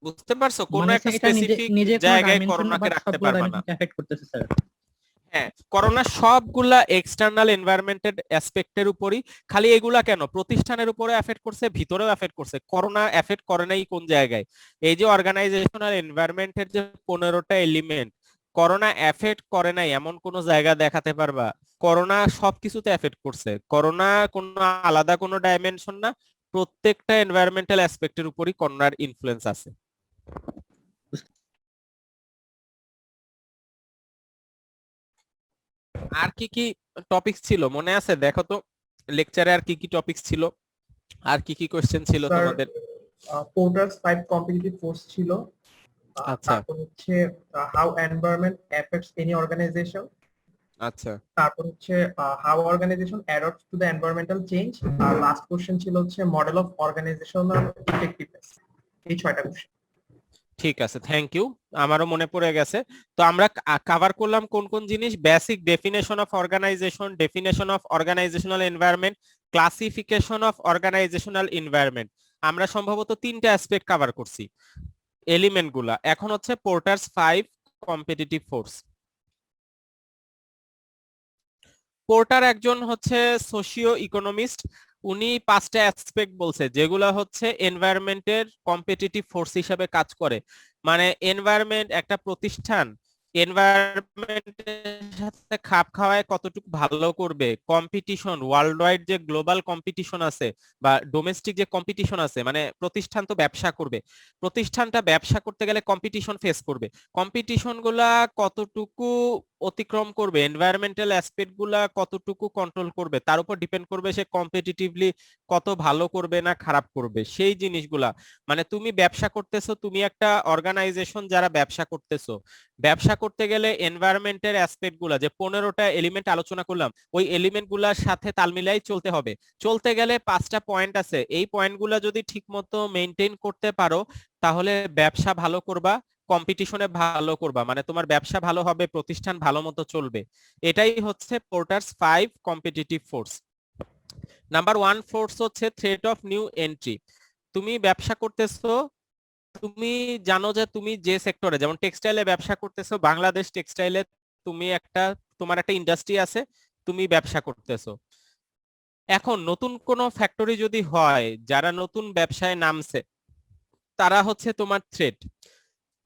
বুঝতে পারছো, কোনো মানে একটা স্যার এটা নিজে স্পেসিফিক নিজে কোনো জায়গায় ডাইমেনশন না, করোনাকে বাট রাখতে সবগুলো পারবা না। ডাইমেনশনকে এফেক্ট করতেছে স্যার। হ্যাঁ, করোনা সবগুলা এক্সটার্নাল এনভায়রনমেন্টের অ্যাসপেক্টের উপরই, খালি এগুলা কেন প্রতিষ্ঠানের উপরে এফেক্ট করছে, ভিতরেও এফেক্ট করছে। করোনা এফেক্ট করে নাই কোন জায়গায়? এই যে অর্গানাইজেশনাল এনভায়রনমেন্টের যে 15টা এলিমেন্ট, করোনা এফেক্ট করে নাই এমন কোন জায়গা দেখাতে পারবা? করোনা সবকিছুতে এফেক্ট করছে। করোনা কোনো আলাদা কোনো ডাইমেনশন না, প্রত্যেকটা এনভায়রনমেন্টাল অ্যাসপেক্টের উপরই করোনার ইনফ্লুয়েন্স আছে। আর কি কি টপিক ছিল মনে আছে? দেখো তো লেকচারে আর কি কি টপিক ছিল, আর কি কি কোশ্চেন ছিল স্যার তোমাদের? পোর্টারস 5 কম্পিটিটিভ ফোর্স ছিল। আচ্ছা তারপর হচ্ছে how environment effects any organisation. আচ্ছা, তারপর হচ্ছে how organisation adapts to the environmental change. আর লাস্ট কোশ্চেন ছিল হচ্ছে মডেল অফ অর্গানাইজেশনাল ইফেক্টিভনেস। এই 6টা কোশ্চেন। ঠিক আছে, থ্যাংক ইউ, আমারও মনে পড়ে গেছে। তো আমরা কভার করলাম কোন কোন জিনিস? Basic definition of organization, definition of organisational environment, classification of organisational environment. আমরা সম্ভবত 3টা অ্যাসপেক্ট কভার করছি, এলিমেন্ট গুলা। এখন হচ্ছে পোর্টারস 5 কম্পিটিটিভ ফোর্স। পোর্টার একজন হচ্ছে সোশিও ইকোনমিস্ট, উনি 5টা অ্যাসপেক্ট বলছে যেগুলা হচ্ছে এনভায়রনমেন্টের কম্পিটিটিভ ফোর্স হিসাবে কাজ করে। মানে এনভায়রনমেন্ট, একটা প্রতিষ্ঠান এনভায়রনমেন্টের সাথে খাপ খাওয়ায় কতটুকু ভালো করবে, কম্পিটিশন ওয়ার্ল্ড ওয়াইড যে গ্লোবাল কম্পিটিশন আছে বা ডোমেস্টিক যে কম্পিটিশন আছে, মানে প্রতিষ্ঠান তো ব্যবসা করবে, প্রতিষ্ঠানটা ব্যবসা করতে গেলে কম্পিটিশন ফেস করবে, কম্পিটিশন গুলা কতটুকু অতিক্রম করবে, এনভায়রনমেন্টাল অ্যাসপেক্ট গুলা কতটুকু কন্ট্রোল করবে, তার উপর ডিপেন্ড করবে সে কম্পিটিটিভলি কত ভালো করবে না খারাপ করবে, সেই জিনিসগুলা। মানে তুমি ব্যবসা করতেছো, তুমি একটা অর্গানাইজেশন যারা ব্যবসা করতেছো, ব্যবসা করতে গেলে এনভায়রনমেন্টের অ্যাসপেক্ট গুলা যে 15টা এলিমেন্ট আলোচনা করলাম, ওই এলিমেন্ট গুলার সাথে তাল মিলাই চলতে হবে। চলতে গেলে 5টা পয়েন্ট আছে, এই পয়েন্টগুলা যদি ঠিকমতো মেনটেন করতে পারো তাহলে ব্যবসা ভালো করবা, কম্পিটিশনে ভালো করবা, মানে তোমার ব্যবসা ভালো হবে, প্রতিষ্ঠান ভালো মতো চলবে। এটাই হচ্ছে পোর্টারস 5 কম্পিটিটিভ ফোর্স। নাম্বার 1 ফোর্স হচ্ছে থ্রেট অফ নিউ এন্ট্রি। তুমি ব্যবসা করতেছো, তুমি জানো যে তুমি যে সেক্টরে, যেমন টেক্সটাইলে ব্যবসা করতেছো, বাংলাদেশ টেক্সটাইলে তুমি একটা, তোমার একটা ইন্ডাস্ট্রি আছে, তুমি ব্যবসা করতেছো। এখন নতুন কোনো ফ্যাক্টরি যদি হয়, যারা নতুন ব্যবসায় নামছে তারা হচ্ছে তোমার থ্রেট,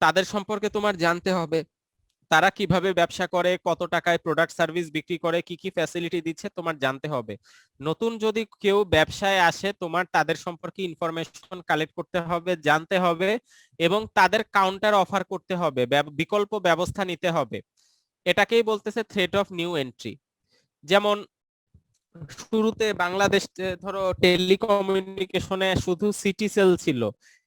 তাদের সম্পর্কে তোমার জানতে হবে, তারা কিভাবে ব্যবসা করে, কত টাকায় প্রোডাক্ট সার্ভিস বিক্রি করে, কি কি ফ্যাসিলিটি দিচ্ছে তোমার জানতে হবে। নতুন যদি কেউ ব্যবসায় আসে তোমার তাদের সম্পর্কে ইনফরমেশন কালেক্ট করতে হবে, জানতে হবে, এবং তাদের কাউন্টার অফার করতে হবে, বিকল্প ব্যবস্থা নিতে হবে। এটাকেই বলতেছে থ্রেট অফ নিউ এন্ট্রি। যেমন শুরুতে বাংলাদেশ ধরো টেলিকমিউনিকেশনে শুধু সিটিসেল ছিল,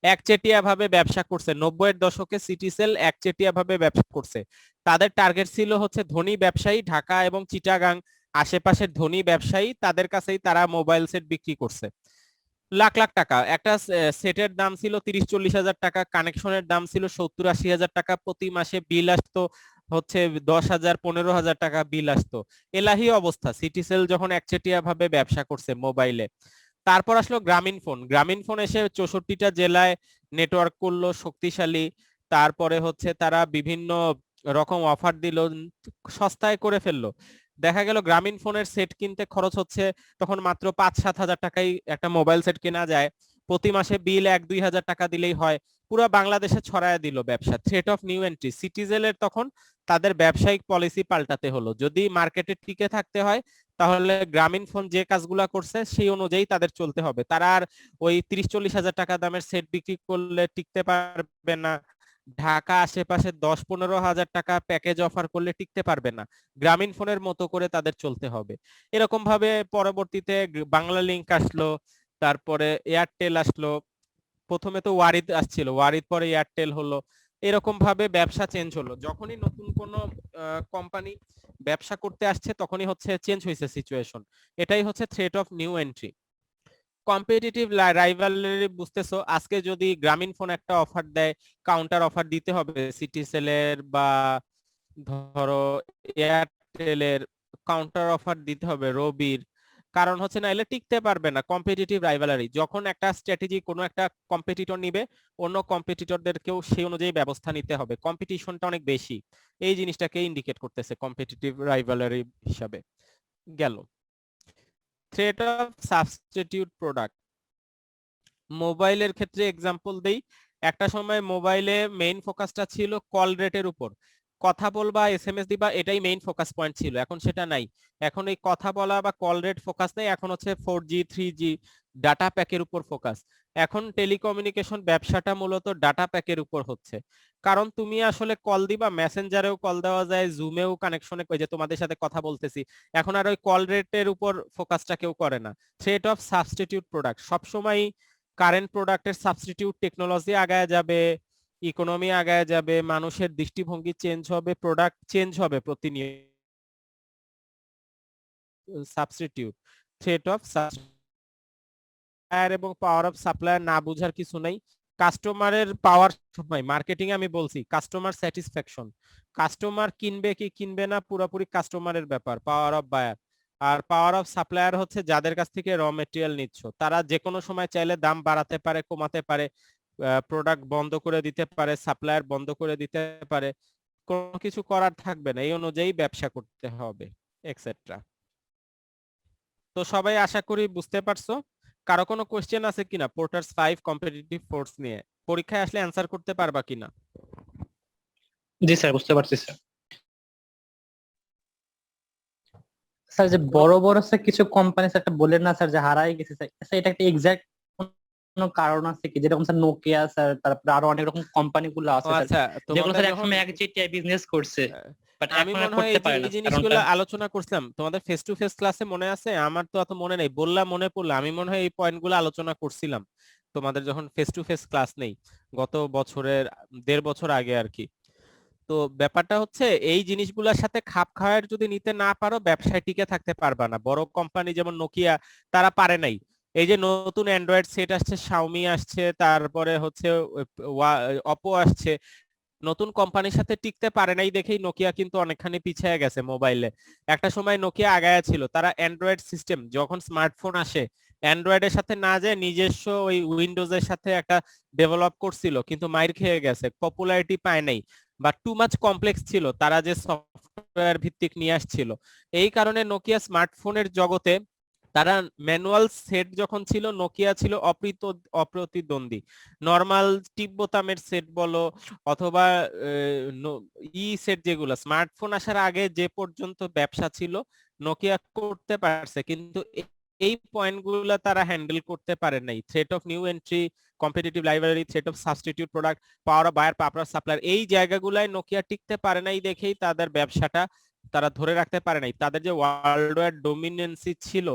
একচেটিয়া ভাবে ব্যবসা করছে, 90-এর দশকে সিটিসেল একচেটিয়া ভাবে ব্যবসা করছে। তাদের টার্গেট ছিল হচ্ছে ধনী ব্যবসায়ী, ঢাকা এবং চিটাগাং আশেপাশের ধনী ব্যবসায়ী, তাদের কাছেই তারা মোবাইল সেট বিক্রি করছে। লাখ লাখ টাকা একটা সেটের দাম ছিল, 30-40 হাজার টাকা, কানেকশনের দাম ছিল 70-80 হাজার টাকা, প্রতি মাসে বিল আসতো হচ্ছে 10,000-15,000 টাকা বিল আসতো। এলাহি অবস্থা সিটিসেল যখন একচেটিয়া ভাবে ব্যবসা করছে মোবাইলে। তারপর আসলো গ্রামীণ ফোন, গ্রামীণ ফোন এসে 64টা জেলায় নেটওয়ার্ক করলো শক্তিশালী। তারপরে হচ্ছে তারা বিভিন্ন রকম অফার দিল, সস্তায় করে ফেললো। দেখা গেল গ্রামীণ ফোনের সেট কিনতে খরচ হচ্ছে তখন মাত্র 5-7 হাজার টাকায় একটা মোবাইল সেট কেনা যায়, প্রতি মাসে বিল 1-2 হাজার টাকা দিলেই হয়। পুরো বাংলাদেশে ছড়ায় দিল ব্যবসা। থ্রেট অফ নিউ এন্ট্রি, সিটিজেলের তখন তাদের ব্যবসায়িক পলিসি পাল্টাতে হলো, যদি মার্কেটে টিকে থাকতে হয় তাহলে গ্রামীণ ফোন যে কাজগুলা করছে সেই অনুযায়ী তাদের চলতে হবে। তারা আর ওই 30-40 হাজার টাকা দামের সেট বিক্রি করলে টিকতে পারবে না, ঢাকা আশেপাশে 10-15 হাজার টাকা প্যাকেজ অফার করলে টিকতে পারবে না। গ্রামীণ ফোনের মতো করে তাদের চলতে হবে। এরকম ভাবে পরবর্তীতে বাংলা লিংক আসলো, তারপরে এয়ারটেল আসলো, প্রথমে তো ওয়ারিদ আসছিল, ওয়ারিদ পরে এয়ারটেল হলো। এরকম ভাবে ব্যবসা চেঞ্জ হলো। যখনই নতুন কোন কোম্পানি ব্যবসা করতে আসছে তখনই হচ্ছে চেঞ্জ হয়েছে সিচুয়েশন। এটাই হচ্ছে threat of new entry. Competitive rivalry বুঝতেছো, আজকে যদি গ্রামীণ ফোন একটা অফার দেয়, কাউন্টার অফার দিতে হবে সিটিসেলের বা ধরো এয়ারটেলের, কাউন্টার অফার দিতে হবে রবির, কারণ হচ্ছে না এলে টিকতে পারবে না। কম্পিটিটিভ রাইভালরি, যখন একটা স্ট্র্যাটেজি কোনো একটা কম্পিটিটর নিবে, অন্য কম্পিটিটরদেরকেও সেই অনুযায়ী ব্যবস্থা নিতে হবে, কম্পিটিশনটা অনেক বেশি। এই জিনিসটাকে ইন্ডিকেট করতেছে কম্পিটিটিভ রাইভালরি হিসাবে। গেল থ্রেট অফ সাবস্টিটিউট প্রোডাক্ট। মোবাইলের ক্ষেত্রে এক্সাম্পল দেই, একটা সময় মোবাইলে মেইন ফোকাসটা ছিল কল রেটের উপর, কথা বলবা এসএমএস দিবা এটাই মেইন ফোকাস পয়েন্ট ছিল, এখন সেটা নাই। এখন এই কথা বলা বা কল রেট ফোকাস নেই, এখন হচ্ছে 4G 3G ডাটা প্যাকের উপর ফোকাস। এখন টেলিকমিউনিকেশন ব্যবসাটা মূলত ডাটা প্যাকের উপর হচ্ছে, কারণ তুমি আসলে কল দিবা, মেসেঞ্জারেও কল দেওয়া যায়, জুমেও কানেকশনে, ওই যে তোমাদের সাথে কথা বলতেছি, এখন আর ওই কল রেটের উপর ফোকাসটা কেউ করে না। থ্রেট অফ সাবস্টিটিউট প্রোডাক্ট, সবসময় কারেন্ট প্রোডাক্টের সাবস্টিটিউট টেকনোলজি আগায় যাবে, ইকোনমি আগায় যাবে, মানুষের দৃষ্টিভঙ্গি চেঞ্জ হবে, প্রোডাক্ট চেঞ্জ হবে প্রতিনিয়ত। সাবস্টিটিউট, থ্রেট অফ সাপ্লায়ার এবং পাওয়ার অফ সাপ্লায়ার না বুঝার কিছু নাই। কাস্টমারের পাওয়ার সময় মার্কেটিং আমি বলছি কাস্টমার স্যাটিসফ্যাকশন, কাস্টমার কিনবে কি কিনবে না পুরোপুরি কাস্টমারের ব্যাপার, পাওয়ার অফ বায়ার। আর পাওয়ার অফ সাপ্লায়ার হচ্ছে যাদের কাছ থেকে র মেটেরিয়াল নিচ্ছ, তারা যে কোনো সময় চাইলে দাম বাড়াতে পারে, কমাতে পারে, প্রোডাক্ট বন্ধ করে দিতে পারে, সাপ্লায়ার বন্ধ করে দিতে পারে, কোনো কিছু করার থাকবে না, এই অনুযায়ী ব্যবসা করতে হবে এক্সেট্রা। তো সবাই আশা করি বুঝতে পারছো। কারো কোনো কোশ্চেন আছে কিনা পোর্টার্স 5 কম্পিটিটিভ ফোর্স নিয়ে, পরীক্ষায় আসলে অ্যান্সার করতে পারবা কিনা? জি স্যার, বুঝতে পারছি স্যার। স্যার যে বড় বড় স্যার কিছু কোম্পানি একটা বললেন না স্যার যে হারাই গেছে স্যার, স্যার এটা একটা এক্সাক্ট কোনো কারণ আছে কি? যেরকম স্যার নোকিয়া স্যার, তারপরে আরো অনেক রকম কোম্পানি গুলো আছে স্যার, আচ্ছা, যেগুলো তোমাদের স্যার যখন একসময় একচেটিয়া বিজনেস করছে, বাট আমি এখন আর মনে হয় করতে এই পারে না এই স্যার, জিনিসগুলো কারণটা? আলোচনা করছিলাম তোমাদের ফেস টু ফেস ক্লাসে, মনে আছে? আমার তো অত মনে নেই, বললাম মনে পড়লো, আমি মনে হয় এই পয়েন্টগুলো আলোচনা করছিলাম তোমাদের যখন ফেস টু ফেস ক্লাস নেই, গত বছরের 1.5 বছর আগে আর কি। তো ব্যাপারটা হচ্ছে এই জিনিসগুলোর সাথে খাপ খাওয়ার যদি নিতে না পারো, ব্যবসায় টিকে থাকতে পারবা না। বড় কোম্পানি যেমন নোকিয়া, তারা পারে নাই। এই যে নতুন অ্যান্ড্রয়েড সেট আসছে, শাওমি আসছে, তারপরে হচ্ছে অপো আসছে, নতুন কোম্পানির সাথে টিকতে পারে নাই দেখেই নোকিয়া কিন্তু অনেকখানি পিছিয়ে গেছে মোবাইলে। একটা সময় নোকিয়া আগায়া ছিল, তারা অ্যান্ড্রয়েড সিস্টেম যখন স্মার্টফোন আসে, অ্যান্ড্রয়েডের সাথে না যায় নিজস্ব ওই উইন্ডোজের সাথে একটা ডেভেলপ করছিল, কিন্তু মাইর খেয়ে গেছে, পপুলারিটি পায় নাই, বা টু মাচ কমপ্লেক্স ছিল তারা যে সফটওয়্যার ভিত্তিক নিয়ে আসছিল। এই কারণে নোকিয়া স্মার্টফোনের জগতে, তারা ম্যানুয়াল সেট যখন ছিল, নোকিয়া ছিল অপ্রতিদ্বন্দ্বী। নর্মাল টিপ বোতামের সেট বলো অথবা ই সেট, যেগুলো স্মার্টফোন আসার আগে যে পর্যন্ত ব্যবসা ছিল, নোকিয়া করতে পারছে, কিন্তু এই পয়েন্টগুলো তারা হ্যান্ডেল করতে পারে নাই। Threat of new entry, competitive library, threat of substitute product, power of buyer, power of supplier, এই জায়গাগুলোয় নোকিয়া টিকতে পারে নাই দেখেই তাদের ব্যবসাটা তারা ধরে রাখতে পারে নাই। তাদের যে ওয়ার্ল্ড ওয়াইড ডোমিনেন্সি ছিল,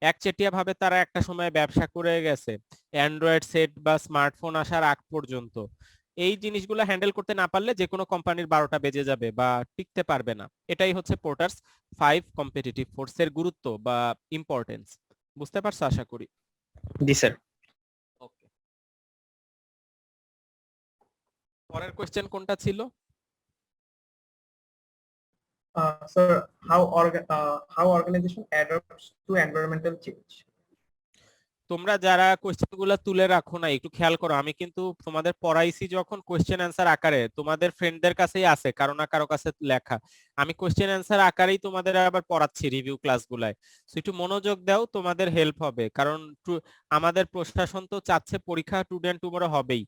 একচেটিয়া ভাবে তারা একটা সময় ব্যবসা করে গেছে অ্যান্ড্রয়েড সেট বা স্মার্টফোন আসার আগ পর্যন্ত। এই জিনিসগুলো হ্যান্ডেল করতে না পারলে যে কোনো কোম্পানির 12টা বেজে যাবে বা টিকতে পারবে না। এটাই হচ্ছে পোর্টার্স 5 কম্পিটিটিভ ফোর্সের গুরুত্ব বা ইম্পর্টেন্স। বুঝতে পারছো আশা করি? জি স্যার। ওকে, পরের কোশ্চেন কোনটা ছিল? Sir, how organization adapts to environmental change? তোমরা যারা কোশ্চেন গুলা তুলে রাখো না, একটু খেয়াল করো, আমি কিন্তু তোমাদের পড়াইছি যখন কোশ্চেন অ্যান্সার আকারে, তোমাদের ফ্রেন্ডদের কাছেই আছে, কারো না কারো কাছে লেখা। আমি কোশ্চেন অ্যান্সার আকারেই তোমাদের আবার পড়াচ্ছি রিভিউ ক্লাস গুলায়। তো একটু মনোযোগ দাও, তোমাদের হেল্প হবে, কারণ আমাদের প্রশাসন তো চাচ্ছে পরীক্ষা টুডে টুমরো হবেই।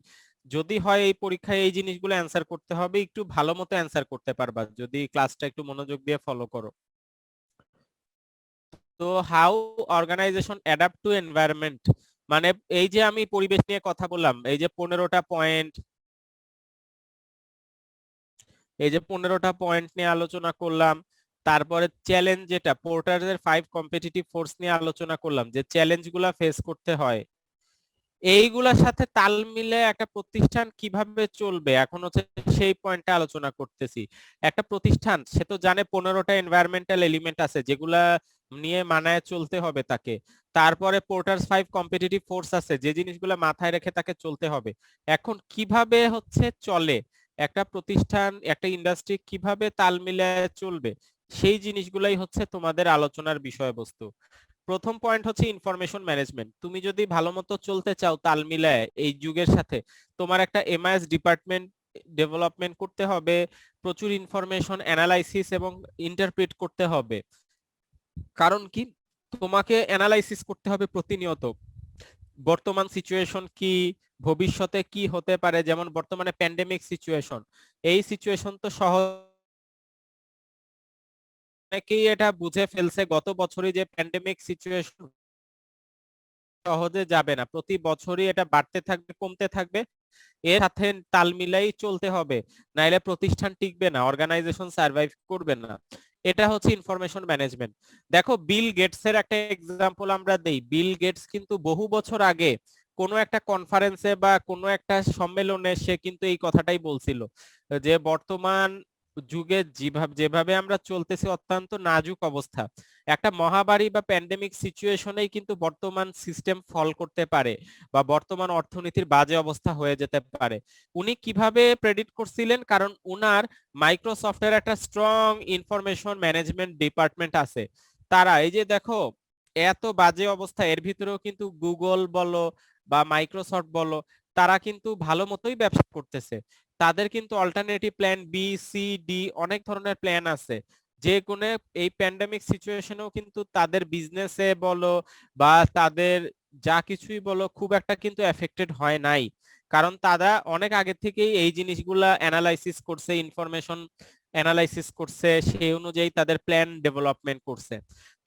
যদি হয় এই পরীক্ষায় এই জিনিসগুলো অ্যান্সার করতে হবে, একটু ভালো মতো অ্যান্সার করতে পারবা যদি ক্লাসটা একটু মনোযোগ দিয়ে ফলো করো। তো how organization adapt to environment, মানে এই যে আমি পরিবেশ নিয়ে কথা বললাম, এই যে 15টা পয়েন্ট, নিয়ে আলোচনা করলাম। তারপরে চ্যালেঞ্জ, যেটা পোর্টারের 5 কম্পিটিটিভ ফোর্স নিয়ে আলোচনা করলাম, যে চ্যালেঞ্জ গুলা ফেস করতে হয়, এইগুলার সাথে তাল মিলে একটা প্রতিষ্ঠান কিভাবে চলবে, এখন হচ্ছে সেই পয়েন্টটা আলোচনা করতেছি। একটা প্রতিষ্ঠান সে তো জানে 15টা এনভায়রনমেন্টাল এলিমেন্ট আছে যেগুলা নিয়ে মানায় চলতে হবে তাকে। তারপরে পোর্টার্স 5 কম্পিটিটিভ ফোর্স আছে, যে জিনিসগুলো মাথায় রেখে তাকে চলতে হবে। এখন কিভাবে হচ্ছে চলে একটা প্রতিষ্ঠান, একটা ইন্ডাস্ট্রি কিভাবে তাল মিলায় চলবে, সেই জিনিসগুলাই হচ্ছে তোমাদের আলোচনার বিষয়বস্তু। প্রথম পয়েন্ট হচ্ছে ইনফরমেশন ম্যানেজমেন্ট। তুমি যদি ভালো মতো চলতে চাও তাল মিলায় এই যুগের সাথে, তোমার একটা এমআইএস ডিপার্টমেন্ট ডেভেলপমেন্ট করতে হবে, প্রচুর ইনফরমেশন অ্যানালাইসিস এবং ইন্টারপ্রিট করতে হবে। কারণ কি, তোমাকে অ্যানালাইসিস করতে হবে প্রতিনিয়ত বর্তমান সিচুয়েশন কি, ভবিষ্যতে কি হতে পারে। যেমন বর্তমানে প্যান্ডেমিক সিচুয়েশন, এই সিচুয়েশন তো সহজ, অনেকেই এটা বুঝে ফেলছে গত বছরই যে প্যান্ডেমিক সিচুয়েশন সহজে যাবে না, প্রতি বছরই এটা বাড়তে থাকবে, কমতে থাকবে, এর সাথে তাল মিলাই চলতে হবে, নাইলে প্রতিষ্ঠান টিকবে না, অর্গানাইজেশন সার্ভাইভ করবে না। এটা হচ্ছে ইনফরমেশন ম্যানেজমেন্ট। দেখো বিল গেটস এর একটা এক্সাম্পল আমরা দেই। বিল গেটস কিন্তু বহু বছর আগে কোনো একটা কনফারেন্সে বা কোনো একটা সম্মেলনে সে কিন্তু এই কথাটাই বলছিল যে বর্তমান যুগে যেভাবে আমরা চলতেছি অত্যন্ত নাজুক অবস্থা, একটা মহামারী বা প্যান্ডেমিক সিচুয়েশনেই কিন্তু বর্তমান সিস্টেম ফল করতে পারে বা বর্তমান অর্থনীতির বাজে অবস্থা হয়ে যেতে পারে। উনি কিভাবে প্রেডিক্ট করছিলেন? কারণ উনার মাইক্রোসফটের একটা স্ট্রং ইনফরমেশন ম্যানেজমেন্ট ডিপার্টমেন্ট আছে। তারা এই যে দেখো এত বাজে অবস্থা, এর ভিতরেও কিন্তু গুগল বলো বা মাইক্রোসফট বলো, তারা কিন্তু ভালো মতোই ব্যবসা করতেছে। তাদের কিন্তু alternative plan B, C, D অনেক ধরনের প্ল্যান আছে, যে কোনো এই প্যান্ডেমিক সিচুয়েশনেও কিন্তু তাদের বিজনেসে বলো বা তাদের যা কিছুই বলো খুব একটা কিন্তু এফেক্টেড হয় নাই। কারণ তারা অনেক আগে থেকেই এই জিনিসগুলা অ্যানালাইসিস করছে, ইনফরমেশন অ্যানালাইসিস করছে, সেই অনুযায়ী তাদের প্ল্যান ডেভেলপমেন্ট করছে।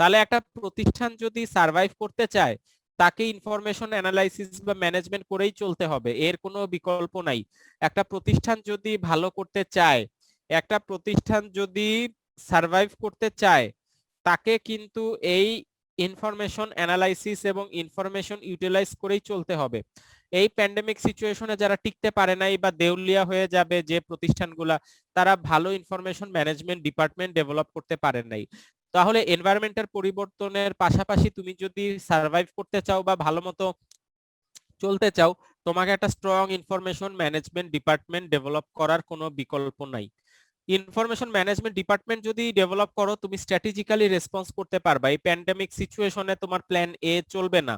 তাহলে একটা প্রতিষ্ঠান যদি সার্ভাইভ করতে চায়, তাকে ইনফরমেশন অ্যানালাইসিস বা ম্যানেজমেন্ট করেই চলতে হবে, এর কোনো বিকল্প নাই। একটা প্রতিষ্ঠান যদি ভালো করতে চায়, একটা প্রতিষ্ঠান যদি সার্ভাইভ করতে চায়, তাকে কিন্তু এই ইনফরমেশন অ্যানালাইসিস এবং ইনফরমেশন ইউটিলাইজ করেই চলতে হবে। এই প্যান্ডেমিক সিচুয়েশনে যারা টিকতে পারে নাই বা দেউলিয়া হয়ে যাবে যে প্রতিষ্ঠানগুলা, তারা ভালো ইনফরমেশন ম্যানেজমেন্ট ডিপার্টমেন্ট ডেভেলপ করতে পারে নাই। তাহলে এনভায়রনমেন্টের পরিবর্তনের পাশাপাশি তুমি যদি সার্ভাইভ করতে চাও বা ভালো মতো চলতে চাও, তোমাকে একটা strong information management department develop করার কোনো বিকল্প নাই। ইনফরমেশন ম্যানেজমেন্ট ডিপার্টমেন্ট যদি ডেভেলপ করো, তুমি স্ট্র্যাটেজিক্যালি রেসপন্স করতে পারবা। এই প্যান্ডেমিক সিচুয়েশনে তোমার প্ল্যান এ চলবে না,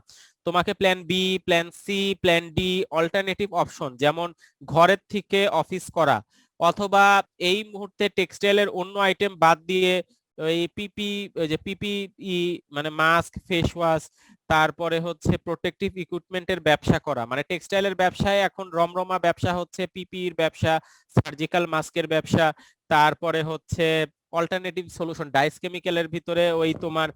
তোমাকে plan B, plan C, plan D, alternative option যেমন ঘরের থেকে অফিস করা, অথবা এই মুহূর্তে টেক্সটাইলের অন্য আইটেম বাদ দিয়ে এই পিপিই মানে মাস্ক, ফেস ওয়াশ, তারপরে হচ্ছে প্রোটেক্টিভ ইকুইপমেন্টের ব্যবসা করা। মানে টেক্সটাইলের ব্যবসায় এখন রমরমা ব্যবসা হচ্ছে পিপিইর ব্যবসা, সার্জিক্যাল মাস্কের ব্যবসা, তারপরে হচ্ছে অল্টারনেটিভ সলিউশন ডাইস কেমিক্যালের ভিতরে ওই তোমার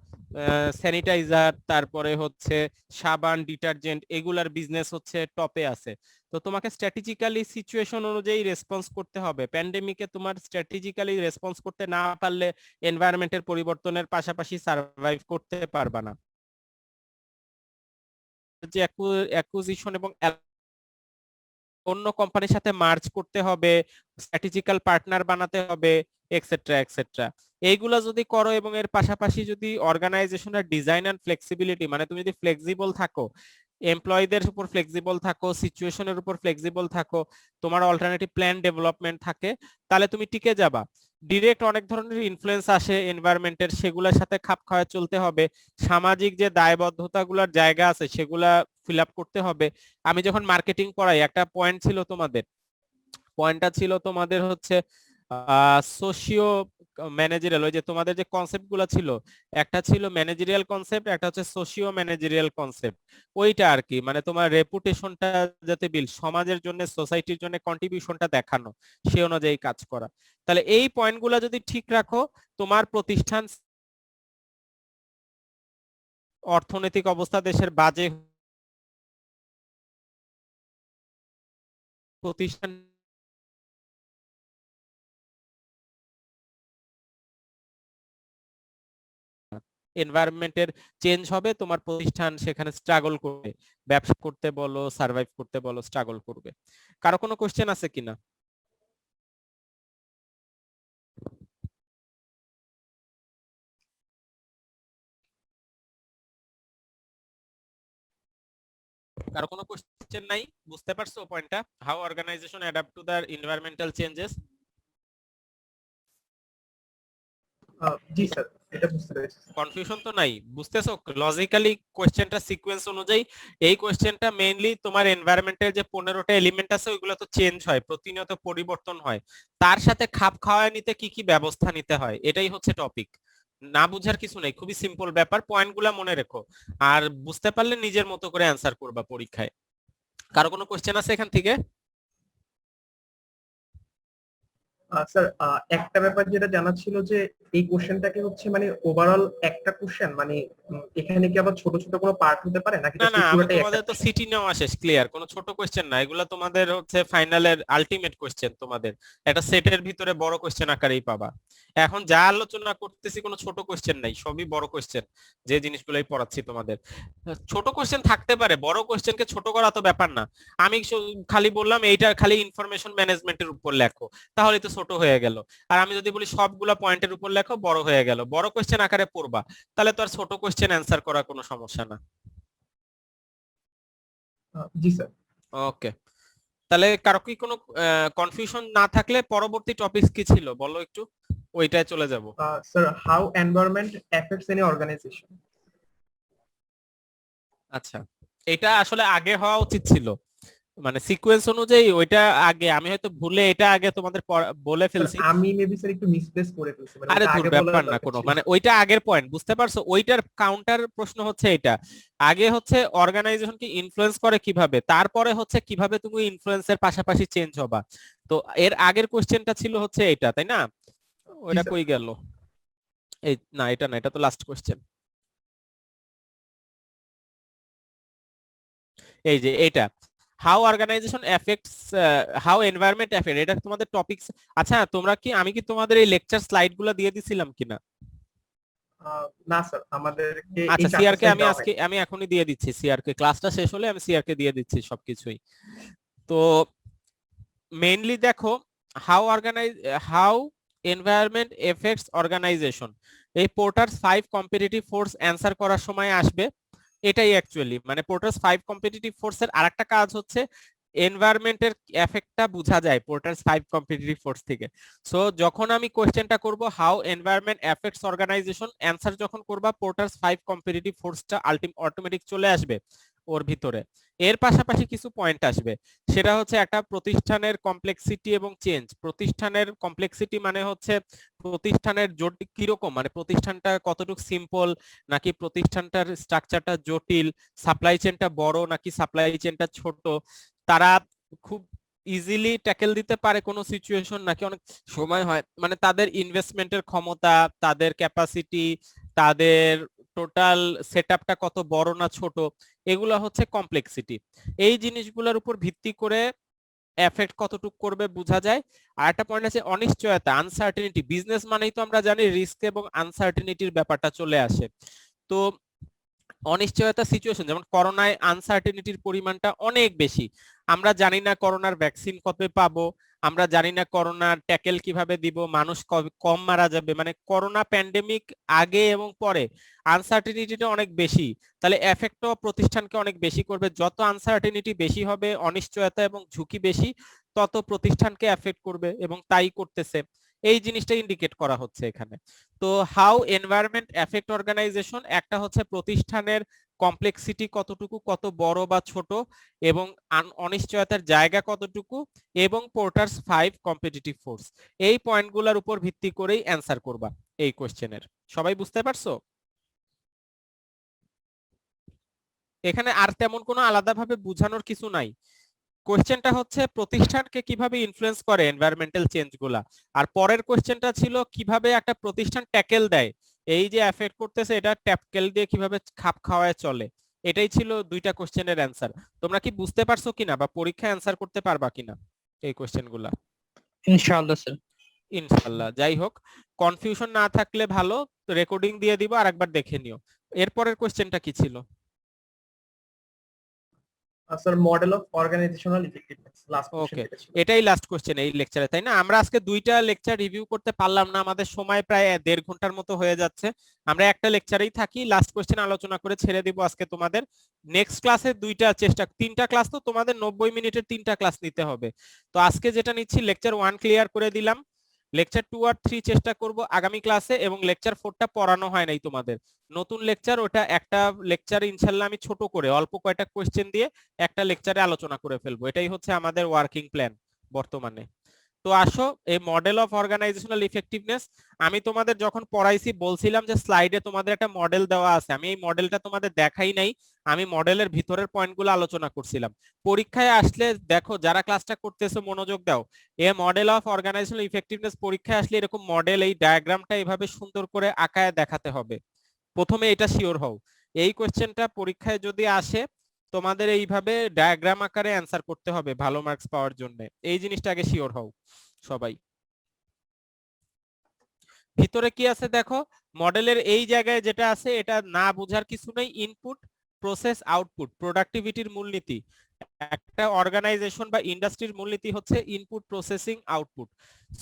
স্যানিটাইজার, তারপরে হচ্ছে সাবান, ডিটারজেন্ট, এগুলার বিজনেস হচ্ছে টপে আছে। তো তোমাকে স্ট্র্যাটেজিক্যালি সিচুয়েশন অনুযায়ী রেসপন্স করতে হবে। প্যান্ডেমিকে তোমার স্ট্র্যাটেজিক্যালি রেসপন্স করতে না পারলে এনভায়রনমেন্টের পরিবর্তনের পাশাপাশি সার্ভাইভ করতে পারবা না। যে অ্যাকুইজিশন এবং অন্য কোম্পানির সাথে মার্জ করতে হবে, স্ট্র্যাটেজিক্যাল পার্টনার বানাতে হবে, এক্সেট্রা এক্সেট্রা। এইগুলা যদি করো এবং এর পাশাপাশি যদি অর্গানাইজেশনের ডিজাইন এন্ড ফ্লেক্সিবিলিটি, মানে তুমি যদি ফ্লেক্সিবল থাকো, এমপ্লয়ীদের উপর ফ্লেক্সিবল থাকো, সিচুয়েশনের উপর ফ্লেক্সিবল থাকো, তোমার অল্টারনেটিভ প্ল্যান ডেভেলপমেন্ট থাকে, তাহলে তুমি টিকে যাবা। ডিরেক্ট অনেক ধরনের ইনফ্লুয়েন্স আসে এনভায়রনমেন্টের, সেগুলোর সাথে খাপ খাওয়া চলতে হবে। সামাজিক যে দায়বদ্ধতাগুলোর জায়গা আছে সেগুলা ফিল আপ করতে হবে। আমি যখন মার্কেটিং পড়াই, একটা পয়েন্ট ছিল তোমাদের, পয়েন্টটা ছিল তোমাদের হচ্ছে সোশিও ম্যানেজারিয়াল, ওই যে তোমাদের যে কনসেপ্ট গুলো ছিল, একটা ছিল ম্যানেজারিয়াল কনসেপ্ট, একটা হচ্ছে সোশিও ম্যানেজারিয়াল কনসেপ্ট। ওইটা আর কি, মানে তোমার রেপুটেশনটা যাতে বিল, সমাজের জন্য সোসাইটির জন্য কন্ট্রিবিউশনটা দেখানো, সে অনুযায়ী কাজ করা। তাহলে এই পয়েন্টগুলো যদি ঠিক রাখো, তোমার প্রতিষ্ঠান, অর্থনৈতিক অবস্থা দেশের বাজে, প্রতিষ্ঠান এনভায়রনমেন্টের চেঞ্জ হবে, তোমার প্রতিষ্ঠান সেখানে স্ট্রাগল করবে, ব্যবসা করতে বলো, সার্ভাইভ করতে বলো, স্ট্রাগল করবে। কারো কোনো কোশ্চেন আছে কিনা? কারো কোনো কোশ্চেন নাই? বুঝতে পারছো পয়েন্টটা? How organization adapt to the environmental changes? জি স্যার, এটা বুঝতে পেরেছি। কনফিউশন তো নাই? বুঝতেছো লজিক্যালি কোশ্চেনটা সিকোয়েন্স অনুযায়ী? এই কোশ্চেনটা মেইনলি তোমার এনভায়রনমেন্টের যে 15টা এলিমেন্ট আছে ওইগুলো তো চেঞ্জ হয়, প্রতিনিয়ত পরিবর্তন হয়, তার সাথে খাপ খাওয়ায় নিতে কি কি ব্যবস্থা নিতে হয়, এটাই হচ্ছে টপিক। না বুঝার কিছু নেই, খুবই সিম্পল ব্যাপার, পয়েন্টগুলো মনে রেখো আর বুঝতে পারলে নিজের মতো করে অ্যান্সার করবা পরীক্ষায়। কারো কোনো কোশ্চেন আছে এখান থেকে? স্যার, একটা ব্যাপার যেটা জানার ছিল যে এই কোশ্চেনটাকে হচ্ছে মানে ওভারঅল একটা কোশ্চেন, মানে এখানে কি আবার ছোট ছোট কোনো পার্ট হতে পারে নাকি না না, আমি পুরোটাই একটা তোমাদের তো question? সিটি নেওয়া শেষ, ক্লিয়ার, কোনো ছোট কোশ্চেন না এগুলা, তোমাদের হচ্ছে ফাইনালের আলটিমেট কোশ্চেন, তোমাদের একটা সেটের ভিতরে বড় কোশ্চেন আকারেই পাবা। এখন যা আলোচনা করতেছি কোনো ছোট কোশ্চেন নাই, সবই বড় কোশ্চেন, যে জিনিসগুলোই পড়াচ্ছি তোমাদের। ছোট কোশ্চেন থাকতে পারে, বড় কোশ্চেনকে ছোট করা তো ব্যাপার না। আমি খালি বললাম এইটা খালি ইনফরমেশন ম্যানেজমেন্টের উপর লেখো, তাহলে তো ছোট হয়ে গেল। আর আমি যদি বলি সবগুলা পয়েন্টের উপর লেখো, বড় হয়ে গেল। বড় কোশ্চেন আকারে পড়বা, তাহলে তো আর ছোট কোশ্চেন অ্যান্সার করা কোনো সমস্যা না। জি স্যার। ওকে, তাহলে কারো কি কোনো কনফিউশন না থাকলে পরবর্তী টপিক কি ছিল বলো একটু, ওইটায় চলে যাব। Sir, how environment effects any organisation. আচ্ছা, এটা আসলে আগে হওয়া উচিত ছিল, মানে সিকোয়েন্স অনুযায়ী ওইটা আগে, আমি হয়তো ভুলে এটা আগে তোমাদের বলে ফেলছি। আমি মেবি স্যার একটু মিসপ্লেস করে ফেলছি, মানে আরে ওটা দূর, আগে বলার ব্যাপার না দরকার কোনো, ছিল। মানে ওইটা আগের পয়েন্ট, বুঝতে পারছো? ওইটার কাউন্টার প্রশ্ন হচ্ছে এটা। আগে হচ্ছে অর্গানাইজেশন কি ইনফ্লুয়েন্স করে কিভাবে, তারপরে হচ্ছে কিভাবে তুমি ইনফ্লুয়েন্সের পাশাপাশি চেঞ্জ হবা। তো এর আগের কোশ্চেনটা ছিল হচ্ছে এটা, তাই না? জি ওইটা স্যার। কই গেল? এই না, এটা না, এটা তো লাস্ট কোশ্চেন। এই যে এটা, how organization effects, how environment effect, এটা তোমাদের টপিকস। আচ্ছা তোমরা কি, আমি কি তোমাদের এই লেকচার স্লাইড গুলো দিয়ে দিছিলাম কিনা? না স্যার, আমাদেরকে এই আচ্ছা, 4টা সিআরকে স্লাইড আমি দেওয়া আজকে, হয়নি। আমি এখনই দিয়ে দিচ্ছি, সিআরকে ক্লাসটা শেষ হলে আমি সিআরকে দিয়ে দিচ্ছি সবকিছুই। তো মেইনলি দেখো, হাউ এনভায়রনমেন্ট এফেক্টস অর্গানাইজেশন, এই পোর্টারস 5 কম্পিটিটিভ ফোর্স অ্যান্সার করার সময় আসবে। এটাই অ্যাকচুয়ালি মানে পোর্টারস 5 কম্পিটিটিভ ফোর্সের আরেকটা কাজ হচ্ছে এনভায়রনমেন্টের এফেক্টটা বোঝা যায় পোর্টারস 5 কম্পিটিটিভ ফোর্স থেকে। সো যখন আমি কোশ্চেনটা করব how environment effects organization, answer যখন করবা পোর্টারস 5 কম্পিটিটিভ ফোর্সটা অটোমেটিক চলে আসবে ওর ভিতরে। এর পাশাপাশি কিছু পয়েন্ট আসবে, সেটা হচ্ছে একটা প্রতিষ্ঠানের কমপ্লেক্সিটি এবং চেঞ্জ। প্রতিষ্ঠানের কমপ্লেক্সিটি মানে হচ্ছে প্রতিষ্ঠানের জটিল কিরকম, মানে প্রতিষ্ঠানটা কতটুকু সিম্পল নাকি প্রতিষ্ঠানটার স্ট্রাকচারটা জটিল, সাপ্লাই চেনটা বড় নাকি সাপ্লাই চেনটা ছোট, তারা খুব ইজিলি ট্যাকেল দিতে পারে কোনো সিচুয়েশন নাকি অনেক সময় হয়, মানে তাদের ইনভেস্টমেন্টের ক্ষমতা, তাদের ক্যাপাসিটি, তাদের টোটাল সেটআপটা কত বড় না ছোট, এগুলো হচ্ছে কমপ্লেক্সিটি। এই জিনিসগুলোর উপর ভিত্তি করে এফেক্ট কতটুকু করবে বোঝা যায়। আর একটা পয়েন্ট আছে অনিশ্চয়তা, আনসার্টেনিটি। বিজনেস মানেই তো আমরা জানি রিস্ক এবং আনসার্টেনিটির ব্যাপারটা চলে আসে। তো অনিশ্চয়তা সিচুয়েশন, যেমন করোনায় আনসার্টেনিটির পরিমাণটা অনেক বেশি। আমরা জানি না করোনার ভ্যাকসিন কবে পাবো, আমরা জানি না করোনার ট্যাকেল কিভাবে দিব, মানুষ কম মারা যাবে, মানে করোনা প্যান্ডেমিক আগে এবং পরে আনসার্টেনিটিটা অনেক বেশি। তাহলে এফেক্টও প্রতিষ্ঠানকে অনেক বেশি করবে, যত আনসার্টেনিটি বেশি হবে, অনিশ্চয়তা এবং ঝুঁকি বেশি, তত প্রতিষ্ঠানকে এফেক্ট করবে এবং তাই করতেছে। এই জিনিসটা ইন্ডিকেট করা হচ্ছে এখানে। তো হাউ এনভায়রনমেন্ট এফেক্ট অর্গানাইজেশন, একটা হচ্ছে প্রতিষ্ঠানের কমপ্লেক্সিটি কতটুকু, কত বড় বা ছোট, এবং অনিশ্চয়তার জায়গা কতটুকু, এবং পোর্টারস 5 কম্পিটিটিভ ফোর্স। এই পয়েন্টগুলোর উপর ভিত্তি করেই অ্যান্সার করবা এই কোশ্চেনের। সবাই বুঝতে পারছো? এখানে আর তেমন কোনো আলাদাভাবে বোঝানোর কিছু নাই। কোশ্চেনটা হচ্ছে প্রতিষ্ঠানকে কিভাবে ইনফ্লুয়েন্স করে এনভায়রনমেন্টাল চেঞ্জ গুলা, আর পরের কোশ্চেনটা ছিল কিভাবে একটা প্রতিষ্ঠান ট্যাকেল দেয়, এই যে এফেক্ট করতেছে এটা ট্যাকেল দিয়ে কিভাবে খাপ খাওয়ায় চলে। এটাই ছিল দুইটা কোশ্চেনের অ্যান্সার। তোমরা কি বুঝতে পারছো কিনা বা পরীক্ষায় অ্যান্সার করতে পারবা কিনা এই কোশ্চেন গুলা? ইনশাআল্লাহ স্যার। ইনশাআল্লাহ। যাই হোক, কনফিউশন না থাকলে ভালো, রেকর্ডিং দিয়ে দিব আর একবার দেখে নিও। এরপরের কোশ্চেনটা কি ছিল? Sir model of organizational effectiveness last question okay, যেটা ছিল। এটাই লাস্ট কোশ্চেন এই লেকচারে, তাই না? আমরা আজকে দুইটা লেকচার রিভিউ করতে পারলাম না, আমাদের সময় প্রায় 1.5 ঘন্টার মতো হয়ে যাচ্ছে। আমরা একটা লেকচারেই থাকি, লাস্ট কোশ্চেন আলোচনা করে ছেড়ে দিব আজকে তোমাদের। নেক্সট ক্লাসে তিনটা ক্লাস, তো তোমাদের 90 মিনিটের 3টা ক্লাস নিতে হবে। তো আজকে যেটা নিচ্ছি, লেকচার 1 ক্লিয়ার করে দিলাম, লেকচার 2 আর 3 চেষ্টা করব আগামী ক্লাসে, এবং লেকচার 4টা পড়ানো হয় নাই তোমাদের, নতুন লেকচার। ওটা একটা লেকচার ইনশাল্লাহ আমি ছোট করে অল্প কয়টা কোশ্চেন দিয়ে একটা লেকচারে আলোচনা করে ফেলবো, এটাই হচ্ছে আমাদের ওয়ার্কিং প্ল্যান বর্তমানে। তো আসো, এই মডেল অফ অর্গানাইজেশনাল ইফেক্টিভনেস আমি তোমাদের যখন পড়াইছি বলছিলাম যে স্লাইডে তোমাদের একটা মডেল দেওয়া আছে, আমি এই মডেলটা তোমাদের দেখাই নাই, আমি মডেলের ভিতরের পয়েন্টগুলো আলোচনা করছিলাম। পরীক্ষায় আসলে দেখো, যারা ক্লাসটা করতেছো মনোযোগ দাও, এ মডেল অফ অর্গানাইজেশনাল ইফেক্টিভনেস পরীক্ষায় আসলে এরকম মডেল, এই ডায়াগ্রামটা এইভাবে সুন্দর করে আঁকায় দেখাতে হবে। প্রথমে এটা শিওর হও, এই কোশ্চেনটা পরীক্ষায় যদি আসে তোমাদের এইভাবে ডায়াগ্রাম আকারে অ্যান্সার করতে হবে ভালো মার্কস পাওয়ার জন্য, এই জিনিসটা আগে শিওর হও সবাই। ভিতরে কি আছে দেখো, মডেলের এই জায়গায় যেটা আছে এটা না বোঝার কিছু নেই, ইনপুট প্রসেস আউটপুট প্রোডাক্টিভিটির মূলনীতি। একটা অর্গানাইজেশন বা ইন্ডাস্ট্রির মূলনীতি হচ্ছে ইনপুট প্রসেসিং আউটপুট।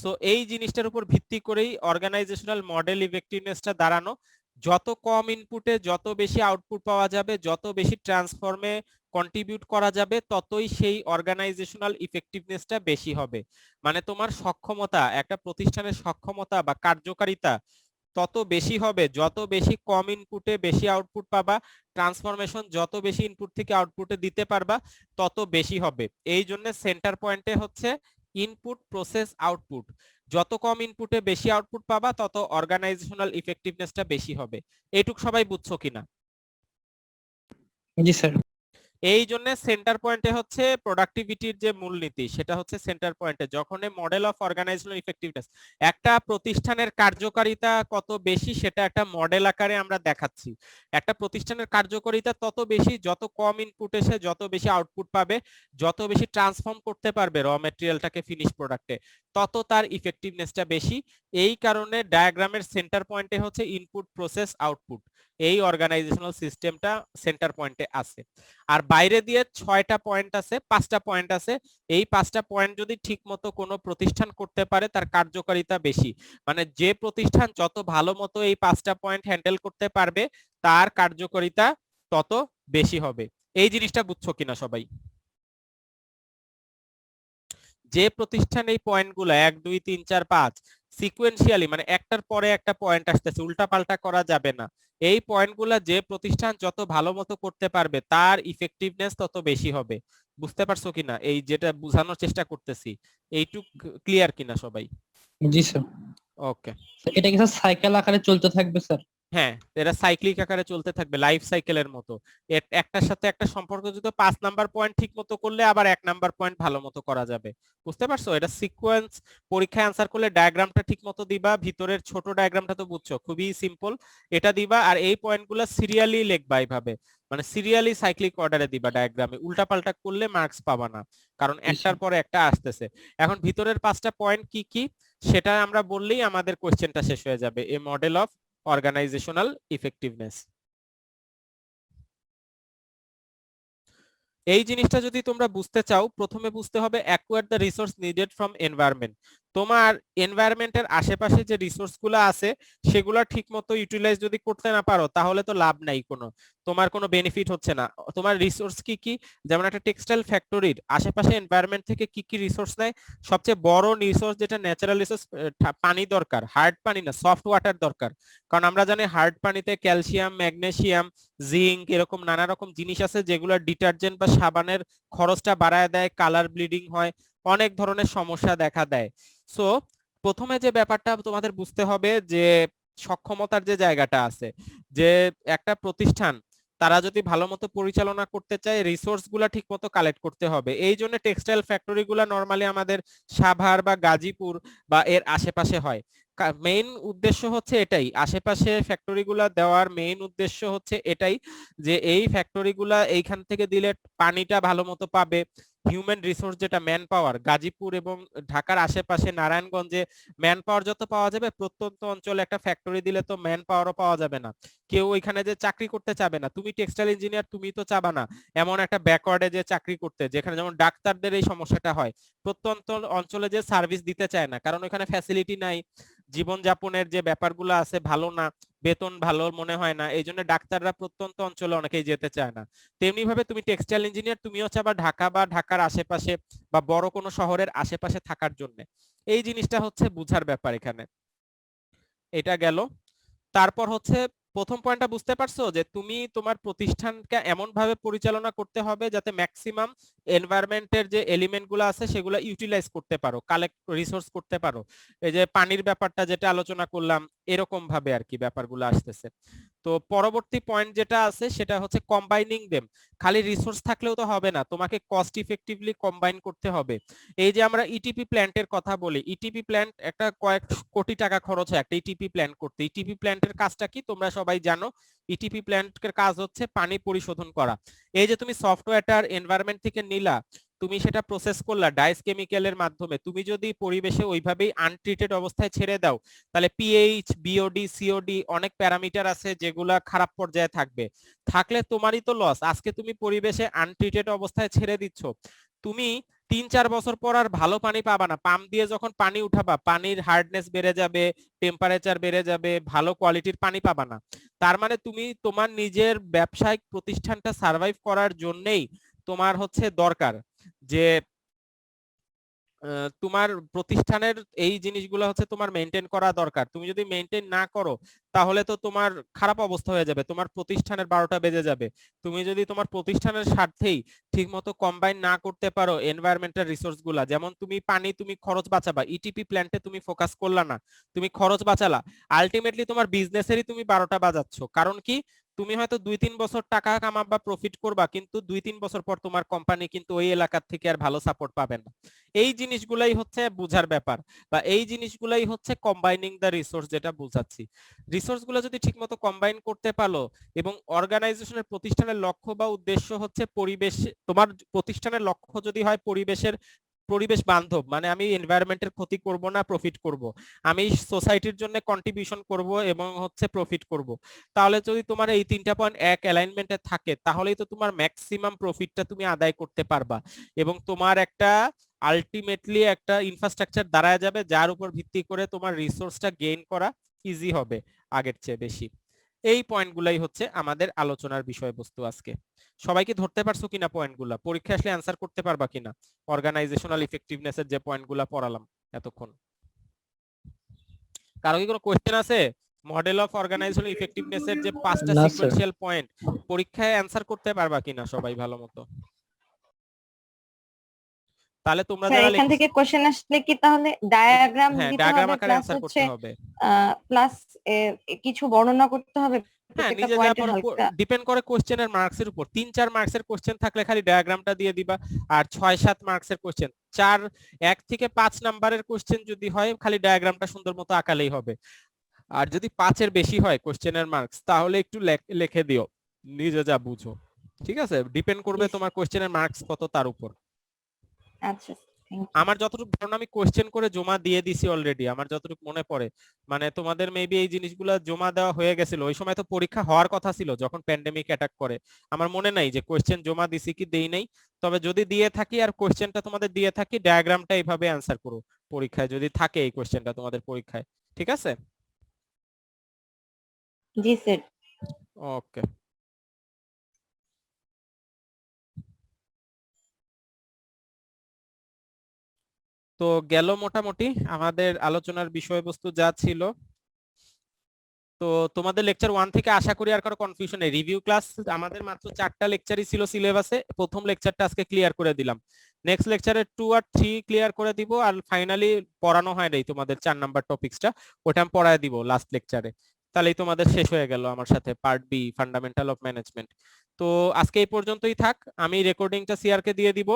সো এই জিনিসটার উপর ভিত্তি করেই অর্গানাইজেশনাল মডেল ইফেক্টিভনেসটা দাঁড়ানো। যত কম ইনপুটে যত বেশি আউটপুট পাওয়া যাবে, যত বেশি ট্রান্সফর্মে কন্ট্রিবিউট করা যাবে, ততই সেই অর্গানাইজেশনাল ইফেক্টিভনেসটা বেশি হবে। মানে তোমার সক্ষমতা, একটা প্রতিষ্ঠানের সক্ষমতা বা কার্যকারিতা তত বেশি হবে যত বেশি কম ইনপুটে বেশি আউটপুট পাবা, ট্রান্সফরমেশন যত বেশি ইনপুট থেকে আউটপুটে দিতে পারবা তত বেশি হবে। এই জন্য সেন্টার পয়েন্টে হচ্ছে ইনপুট প্রসেস আউটপুট। যত কম ইনপুটে বেশি আউটপুট পাবা তত অর্গানাইজেশনাল ইফেক্টিভনেসটা বেশি হবে। এইটুক সবাই বুঝছো কিনা? জি স্যার। এই জন্য সেন্টার পয়েন্টে হচ্ছে প্রোডাক্টিভিটির যে মূলনীতি সেটা হচ্ছে সেন্টার পয়েন্টে। যখন মডেল অফ অর্গানাইজেশনাল ইফেক্টিভনেস, একটা প্রতিষ্ঠানের কার্যকারিতা কত বেশি সেটা একটা মডেল আকারে আমরা দেখাচ্ছি। একটা প্রতিষ্ঠানের কার্যকারিতা তত বেশি যত কম ইনপুট এসে যত বেশি আউটপুট পাবে, যত বেশি ট্রান্সফর্ম করতে পারবে র ম্যাটেরিয়ালটাকে ফিনিশ প্রোডাক্টে, তত তার ইফেক্টিভনেসটা বেশি। এই কারণে ডায়াগ্রামের সেন্টার পয়েন্টে হচ্ছে ইনপুট প্রসেস আউটপুট, এই অর্গানাইজেশনাল সিস্টেমটা সেন্টার পয়েন্টে আছে। আর বাইরে দিয়ে 6টা পয়েন্ট আছে, 5টা পয়েন্ট আছে। এই 5টা পয়েন্ট যদি ঠিক মতো কোনো প্রতিষ্ঠান করতে পারে তার কার্যকারিতা বেশি। মানে যে প্রতিষ্ঠান যত ভালো মতো এই 5টা পয়েন্ট হ্যান্ডেল করতে পারবে তার কার্যকারিতা তত বেশি হবে। এই জিনিসটা বুঝছো কিনা সবাই? যে প্রতিষ্ঠান এই পয়েন্টগুলো 1 2 3 4 5 সিকোয়েন্সিয়ালি, মানে একটার পরে একটা পয়েন্ট আসতেছে, উল্টা পাল্টা করা যাবে না, এই পয়েন্টগুলো যে প্রতিষ্ঠান যত ভালো মতো করতে পারবে তার ইফেক্টিভনেস তত বেশি হবে। বুঝতে পারছো কিনা? এই যেটা বোঝানোর চেষ্টা করতেছি, এইটুক ক্লিয়ার কিনা সবাই? জি স্যার। ওকে। এটা কি স্যার সাইকেল আকারে চলতে থাকবে স্যার? হ্যাঁ, এটা সাইক্লিক আকারে চলতে থাকবে, লাইফ সাইকেলের মতো। একটার সাথে একটা সম্পর্ক যুক্ত 5 নাম্বার পয়েন্ট ঠিক মতো করলে আবার 1 নাম্বার পয়েন্ট ভালো মতো করা যাবে। বুঝতে পারছো? এটা সিকোয়েন্স। পরীক্ষায় আনসার করলে ডায়াগ্রামটা ঠিক মতো দিবা, ভিতরের ছোট ডায়াগ্রামটা তো বুঝছো, খুবই সিম্পল, এটা দিবা। আর এই পয়েন্টগুলো সিরিয়ালি লিখবা এইভাবে, মানে সিরিয়ালি সাইক্লিক অর্ডারে দিবা ডায়াগ্রামে, উল্টা পাল্টা করলে মার্কস পাবা না, কারণ একটার পরে একটা আসতেছে। এখন ভিতরের 5টা পয়েন্ট কি কি সেটা আমরা বললেই আমাদের কোশ্চেনটা শেষ হয়ে যাবে। এ মডেল অফ অর্গানাইজেশনাল ইফেক্টিভনেস, এই জিনিসটা যদি তোমরা বুঝতে চাও প্রথমে বুঝতে হবে acquire the resource needed from environment. তোমার এনভায়রনমেন্টের আশেপাশে যে রিসোর্সগুলো আছে সেগুলো ঠিকমতো ইউটিলাইজ যদি করতে না পারো তাহলে তো লাভ নাই, তোমার কোনো বেনিফিট হচ্ছে না। তোমার রিসোর্স কি কি, যেমন একটা টেক্সটাইল ফ্যাক্টরির আশেপাশে এনভায়রনমেন্ট থেকে কি কি রিসোর্স নেয়, সবচেয়ে বড় রিসোর্স যেটা ন্যাচারাল রিসোর্স, পানি দরকার, হার্ড পানি না, সফট ওয়াটার দরকার। কারণ আমরা জানি হার্ড পানিতে ক্যালসিয়াম, ম্যাগনেসিয়াম, জিঙ্ক এরকম নানা রকম জিনিস আছে যেগুলো ডিটারজেন্ট বা সাবানের খরচটা বাড়ায় দেয়, কালার ব্লিডিং হয়, অনেক ধরনের সমস্যা দেখা দেয়। সো প্রথমে যে ব্যাপারটা তোমাদের বুঝতে হবে যে সক্ষমতার যে জায়গাটা আছে, যে একটা প্রতিষ্ঠান তারা যদি ভালো মতো পরিচালনা করতে চায় রিসোর্স গুলা ঠিক মতো কালেক্ট করতে হবে। এই জন্য টেক্সটাইল ফ্যাক্টরি গুলা নর্মালি আমাদের সাভার বা গাজীপুর বা এর আশেপাশে হয়। মেইন উদ্দেশ্য হচ্ছে এটাই, আশেপাশে ফ্যাক্টরি গুলা দেওয়ার মেইন উদ্দেশ্য হচ্ছে এটাই যে এই ফ্যাক্টরি গুলা এইখান থেকে দিলে পানিটা ভালো মতো পাবে, হিউম্যান রিসোর্স যেটা ম্যান পাওয়ার, গাজীপুর এবং ঢাকার আশেপাশে নারায়ণগঞ্জে ম্যান পাওয়ার যত পাওয়া যাবে, প্রত্যন্ত অঞ্চলে একটা ফ্যাক্টরি দিলে তো ম্যান পাওয়ারও পাওয়া যাবে না, কেউ ওইখানে যে চাকরি করতে চাবে না। তুমি টেক্সটাইল ইঞ্জিনিয়ার, তুমি তো চাবা না এমন একটা ব্যাকওয়ার্ডে যে চাকরি করতে, যেখানে যেমন ডাক্তারদের এই সমস্যাটা হয়, প্রত্যন্ত অঞ্চলে যে সার্ভিস দিতে চায় না, কারণ ওইখানে ফ্যাসিলিটি নাই, জীবনযাপনের যে ব্যাপারগুলো আছে ভালো না, বেতন ভালো মনে হয় না, এই জন্য ডাক্তাররা প্রত্যন্ত অঞ্চলে অনেকেই যেতে চায় না। তেমনি ভাবে তুমি টেক্সটাইল ইঞ্জিনিয়ার, তুমিও চাবা ঢাকা বা ঢাকার আশেপাশে বা বড় কোনো শহরের আশেপাশে থাকার জন্য। এই জিনিসটা হচ্ছে বুঝার ব্যাপার এখানে। এটা গেল। তারপর হচ্ছে প্রথম পয়েন্টটা বুঝতে পারছো যে তুমি তোমার প্রতিষ্ঠানকে এমন ভাবে পরিচালনা করতে হবে যাতে ম্যাক্সিমাম এনভায়রনমেন্টের যে এলিমেন্ট গুলো আছে সেগুলো ইউটিলাইজ করতে পারো, কালেক্ট রিসোর্স করতে পারো। এই যে পানির ব্যাপারটা যেটা আলোচনা করলাম, এরকম ভাবে আর কি ব্যাপারগুলো আসতেছে। তো পরবর্তী পয়েন্ট যেটা আছে সেটা হচ্ছে কম্বাইনিং দেম। খালি রিসোর্স থাকলেও তো হবে না, তোমাকে কস্ট ইফেক্টিভলি কম্বাইন করতে হবে। এই যে আমরা ইটিপি প্ল্যান্টের কথা বলি, ইটিপি প্ল্যান্ট একটা কয়েক কোটি টাকা খরচ হয় একটা ইটিপি প্ল্যান্ট করতে। ইটিপি প্ল্যান্টের কাজটা কি তোমরা সবাই জানো, ইটিপি প্ল্যান্টের কাজ হচ্ছে পানি পরিশোধন করা। এই যে তুমি সফটওয়্যারটার এনভায়রনমেন্ট থেকে নিলা, তুমি সেটা প্রসেস করলা ডাইস কেমিক্যালের মাধ্যমে, তুমি যদি পরিবেশে ওইভাবেই আনট্রিটেড অবস্থায় ছেড়ে দাও, তাহলে পিএইচ, বিওডি, সিওডি অনেক প্যারামিটার আছে যেগুলা খারাপ পর্যায়ে থাকবে, থাকলে তোমারই তো লস। আজকে তুমি পরিবেশে আনট্রিটেড অবস্থায় ছেড়ে দিচ্ছ, তুমি 3-4 বছর পর আর ভালো পানি পাবা না। পাম্প দিয়ে যখন পানি উঠাবা, পানির হার্ডনেস বেড়ে যাবে, টেম্পারেচার বেড়ে যাবে, ভালো কোয়ালিটির পানি পাবা না। তার মানে তুমি তোমার নিজের ব্যবসায়িক প্রতিষ্ঠানটা সার্ভাইভ করার জন্যই তোমার হচ্ছে দরকার যে তোমার প্রতিষ্ঠানের এই জিনিসগুলো হচ্ছে তোমার মেনটেন করা দরকার। তুমি যদি মেনটেন না করো তাহলে তো তোমার খারাপ অবস্থা হয়ে যাবে, তোমার প্রতিষ্ঠানের 12টা বেজে যাবে। তুমি যদি তোমার প্রতিষ্ঠানের স্বার্থেই ঠিকমতো কম্বাইন না করতে পারো এনভায়রনমেন্টাল রিসোর্স গুলা, যেমন তুমি পানি, তুমি খরচ বাঁচাবা, ইটিপি প্ল্যান্টে তুমি ফোকাস করলা না, তুমি খরচ বাঁচালা, আলটিমেটলি তোমার বিজনেসেরই তুমি 12টা বাজাচ্ছ। কারণ কি, তুমি হয়তো 2-3 বছর টাকা কামাবা, প্রফিট করবা, কিন্তু 2-3 বছর পর তোমার কোম্পানি কিন্তু ওই এলাকার থেকে আর ভালো সাপোর্ট পাবে না। এই জিনিসগুলাই হচ্ছে বুঝার ব্যাপার, বা এই জিনিসগুলাই হচ্ছে কম্বাইনিং দা রিসোর্স যেটা বুঝাচ্ছি। রিসোর্স গুলো যদি ঠিকমতো কম্বাইন করতে পারো এবং অর্গানাইজেশনের প্রতিষ্ঠানের লক্ষ্য বা উদ্দেশ্য হচ্ছে পরিবেশ, তোমার প্রতিষ্ঠানের লক্ষ্য যদি হয় পরিবেশ বান্ধব, মানে আমি এনভায়রনমেন্টের ক্ষতি করব না, প্রফিট করব, আমি সোসাইটির জন্য কন্ট্রিবিউশন করব এবং হচ্ছে প্রফিট করব, তাহলে যদি তোমার এই 3টা পয়েন্ট এক অ্যালাইনমেন্টে থাকে, তাহলেই তো তোমার ম্যাক্সিমাম প্রফিটটা তুমি আদায় করতে পারবা এবং তোমার একটা আলটিমেটলি একটা ইনফ্রাস্ট্রাকচার দাঁড়ায় যাবে যার উপর ভিত্তি করে তোমার রিসোর্সটা গেইন করা ইজি হবে আগের চেয়ে বেশি। এই পয়েন্টগুলাই হচ্ছে আমাদের আলোচনার বিষয়বস্তু আজকে। সবাই কি ধরতে পারছো কিনা পয়েন্টগুলা? পরীক্ষা আসলে অ্যান্সার করতে পারবা কিনা অর্গানাইজেশনাল ইফেক্টিভনেসের যে পয়েন্টগুলা পড়ালাম এতক্ষণ? কারো কি কোনো কোশ্চেন আছে? মডেল অফ অর্গানাইজেশনাল ইফেক্টিভনেসের যে 5টা না স্যার। সিকোয়েন্সিয়াল পয়েন্ট পরীক্ষায় অ্যান্সার করতে পারবা কিনা সবাই ভালো মতো? তাহলে তোমরা স্যার যারা এখান থেকে কোশ্চেন আসলে কি তাহলে ডায়াগ্রাম হ্যাঁ দিতে ডায়াগ্রাম হবে আকারে প্লাস অ্যান্সার হচ্ছে করতে হবে। প্লাস কিছু বর্ণনা করতে হবে হ্যাঁ প্রত্যেকটা নিজে যা পয়েন্টের হালকা? ডিপেন্ড করে কোশ্চেনের মার্কসের উপর। 3-4 মার্কসের কোশ্চেন থাকলে খালি ডায়াগ্রামটা দিয়ে দিবা, আর 6-7 মার্কসের কোশ্চেন 1 থেকে 5 নাম্বারের কোশ্চেন যদি হয় খালি ডায়াগ্রামটা সুন্দর মতো আঁকালেই হবে। আর যদি 5-এর বেশি হয় কোশ্চেনের মার্কস তাহলে একটু লিখে দিও নিজে যা বুঝো, ঠিক আছে? ডিপেন্ড করবে Yes. তোমার কোশ্চেনের মার্কস কত তার উপর। আচ্ছা থ্যাংক ইউ। আমার যতটুকু ধারণা আমি কোশ্চেন করে জমা দিয়ে দিছি অলরেডি, আমার যতটুকু মনে পড়ে, মানে তোমাদের মেবি এই জিনিসগুলো জমা দেওয়া হয়ে গেছিল, ওই সময় তো পরীক্ষা হওয়ার কথা ছিল যখন প্যান্ডেমিক অ্যাটাক করে। আমার মনে নাই যে কোশ্চেন জমা দিছি কি দেই নাই, তবে যদি দিয়ে থাকি আর কোশ্চেনটা তোমাদের দিয়ে থাকি, ডায়াগ্রামটা এইভাবে অ্যান্সার করো পরীক্ষায় যদি থাকে এই কোশ্চেনটা তোমাদের পরীক্ষায়, ঠিক আছে? জি স্যার। ওকে। তো গেল মোটামুটি আমাদের আলোচনার বিষয়বস্তু যা ছিল। তো তোমাদের লেকচার 1 থেকে আশা করি আর কারো কনফিউশন নেই। রিভিউ ক্লাস আমাদের মাত্র 4টা লেকচারই ছিল সিলেবাসে, প্রথম লেকচারটা আজকে ক্লিয়ার করে দিলাম, নেক্সট লেকচারে 2 আর 3 ক্লিয়ার করে দিব, আর ফাইনালি পড়ানো হয় নাই তোমাদের 4 নাম্বার টপিকসটা, ওটা আমি পড়ায় দিব লাস্ট লেকচারে। তাহলেই তোমাদের শেষ হয়ে গেল আমার সাথে part B fundamental of management. তো আজকে এই পর্যন্তই থাক, আমি রেকর্ডিংটা সিআর কে দিয়ে দিব,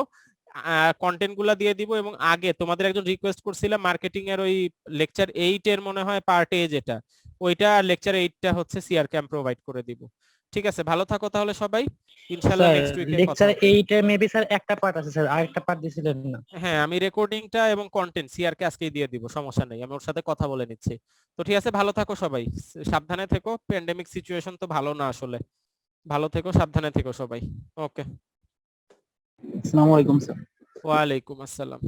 কন্টেন্ট গুলা দিয়ে দিব, এবং আগে তোমাদের একজন রিকোয়েস্ট করছিলাম মার্কেটিং এর ওই লেকচার 8 এর মনে হয় পার্ট এ যেটা, ওইটা লেকচার 8টা হচ্ছে সিআর কে আমি প্রোভাইড করে দিব, ঠিক আছে, ভালো থাকো তাহলে সবাই, ইনশাআল্লাহ স্যার নেক্সট উইকে কথা লেকচার হবে। এইটা মেবি স্যার একটা পার্ট আছে স্যার, আরেকটা পার্ট দিছিলেন না। হ্যাঁ, আমি রেকর্ডিংটা এবং কন্টেন্ট সিআর কে আজকেই দিয়ে দিব, সমস্যা নেই, আমি ওর সাথে কথা বলে নিচ্ছি। তো ঠিক আছে, ভালো থাকো সবাই, সাবধানে থেকো, প্যান্ডেমিক সিচুয়েশন তো ভালো না আসলে, ভালো থেকো, সাবধানে থেকো সবাই। ওকে, আসসালামু আলাইকুম স্যার। ওয়ালাইকুম আসসালাম।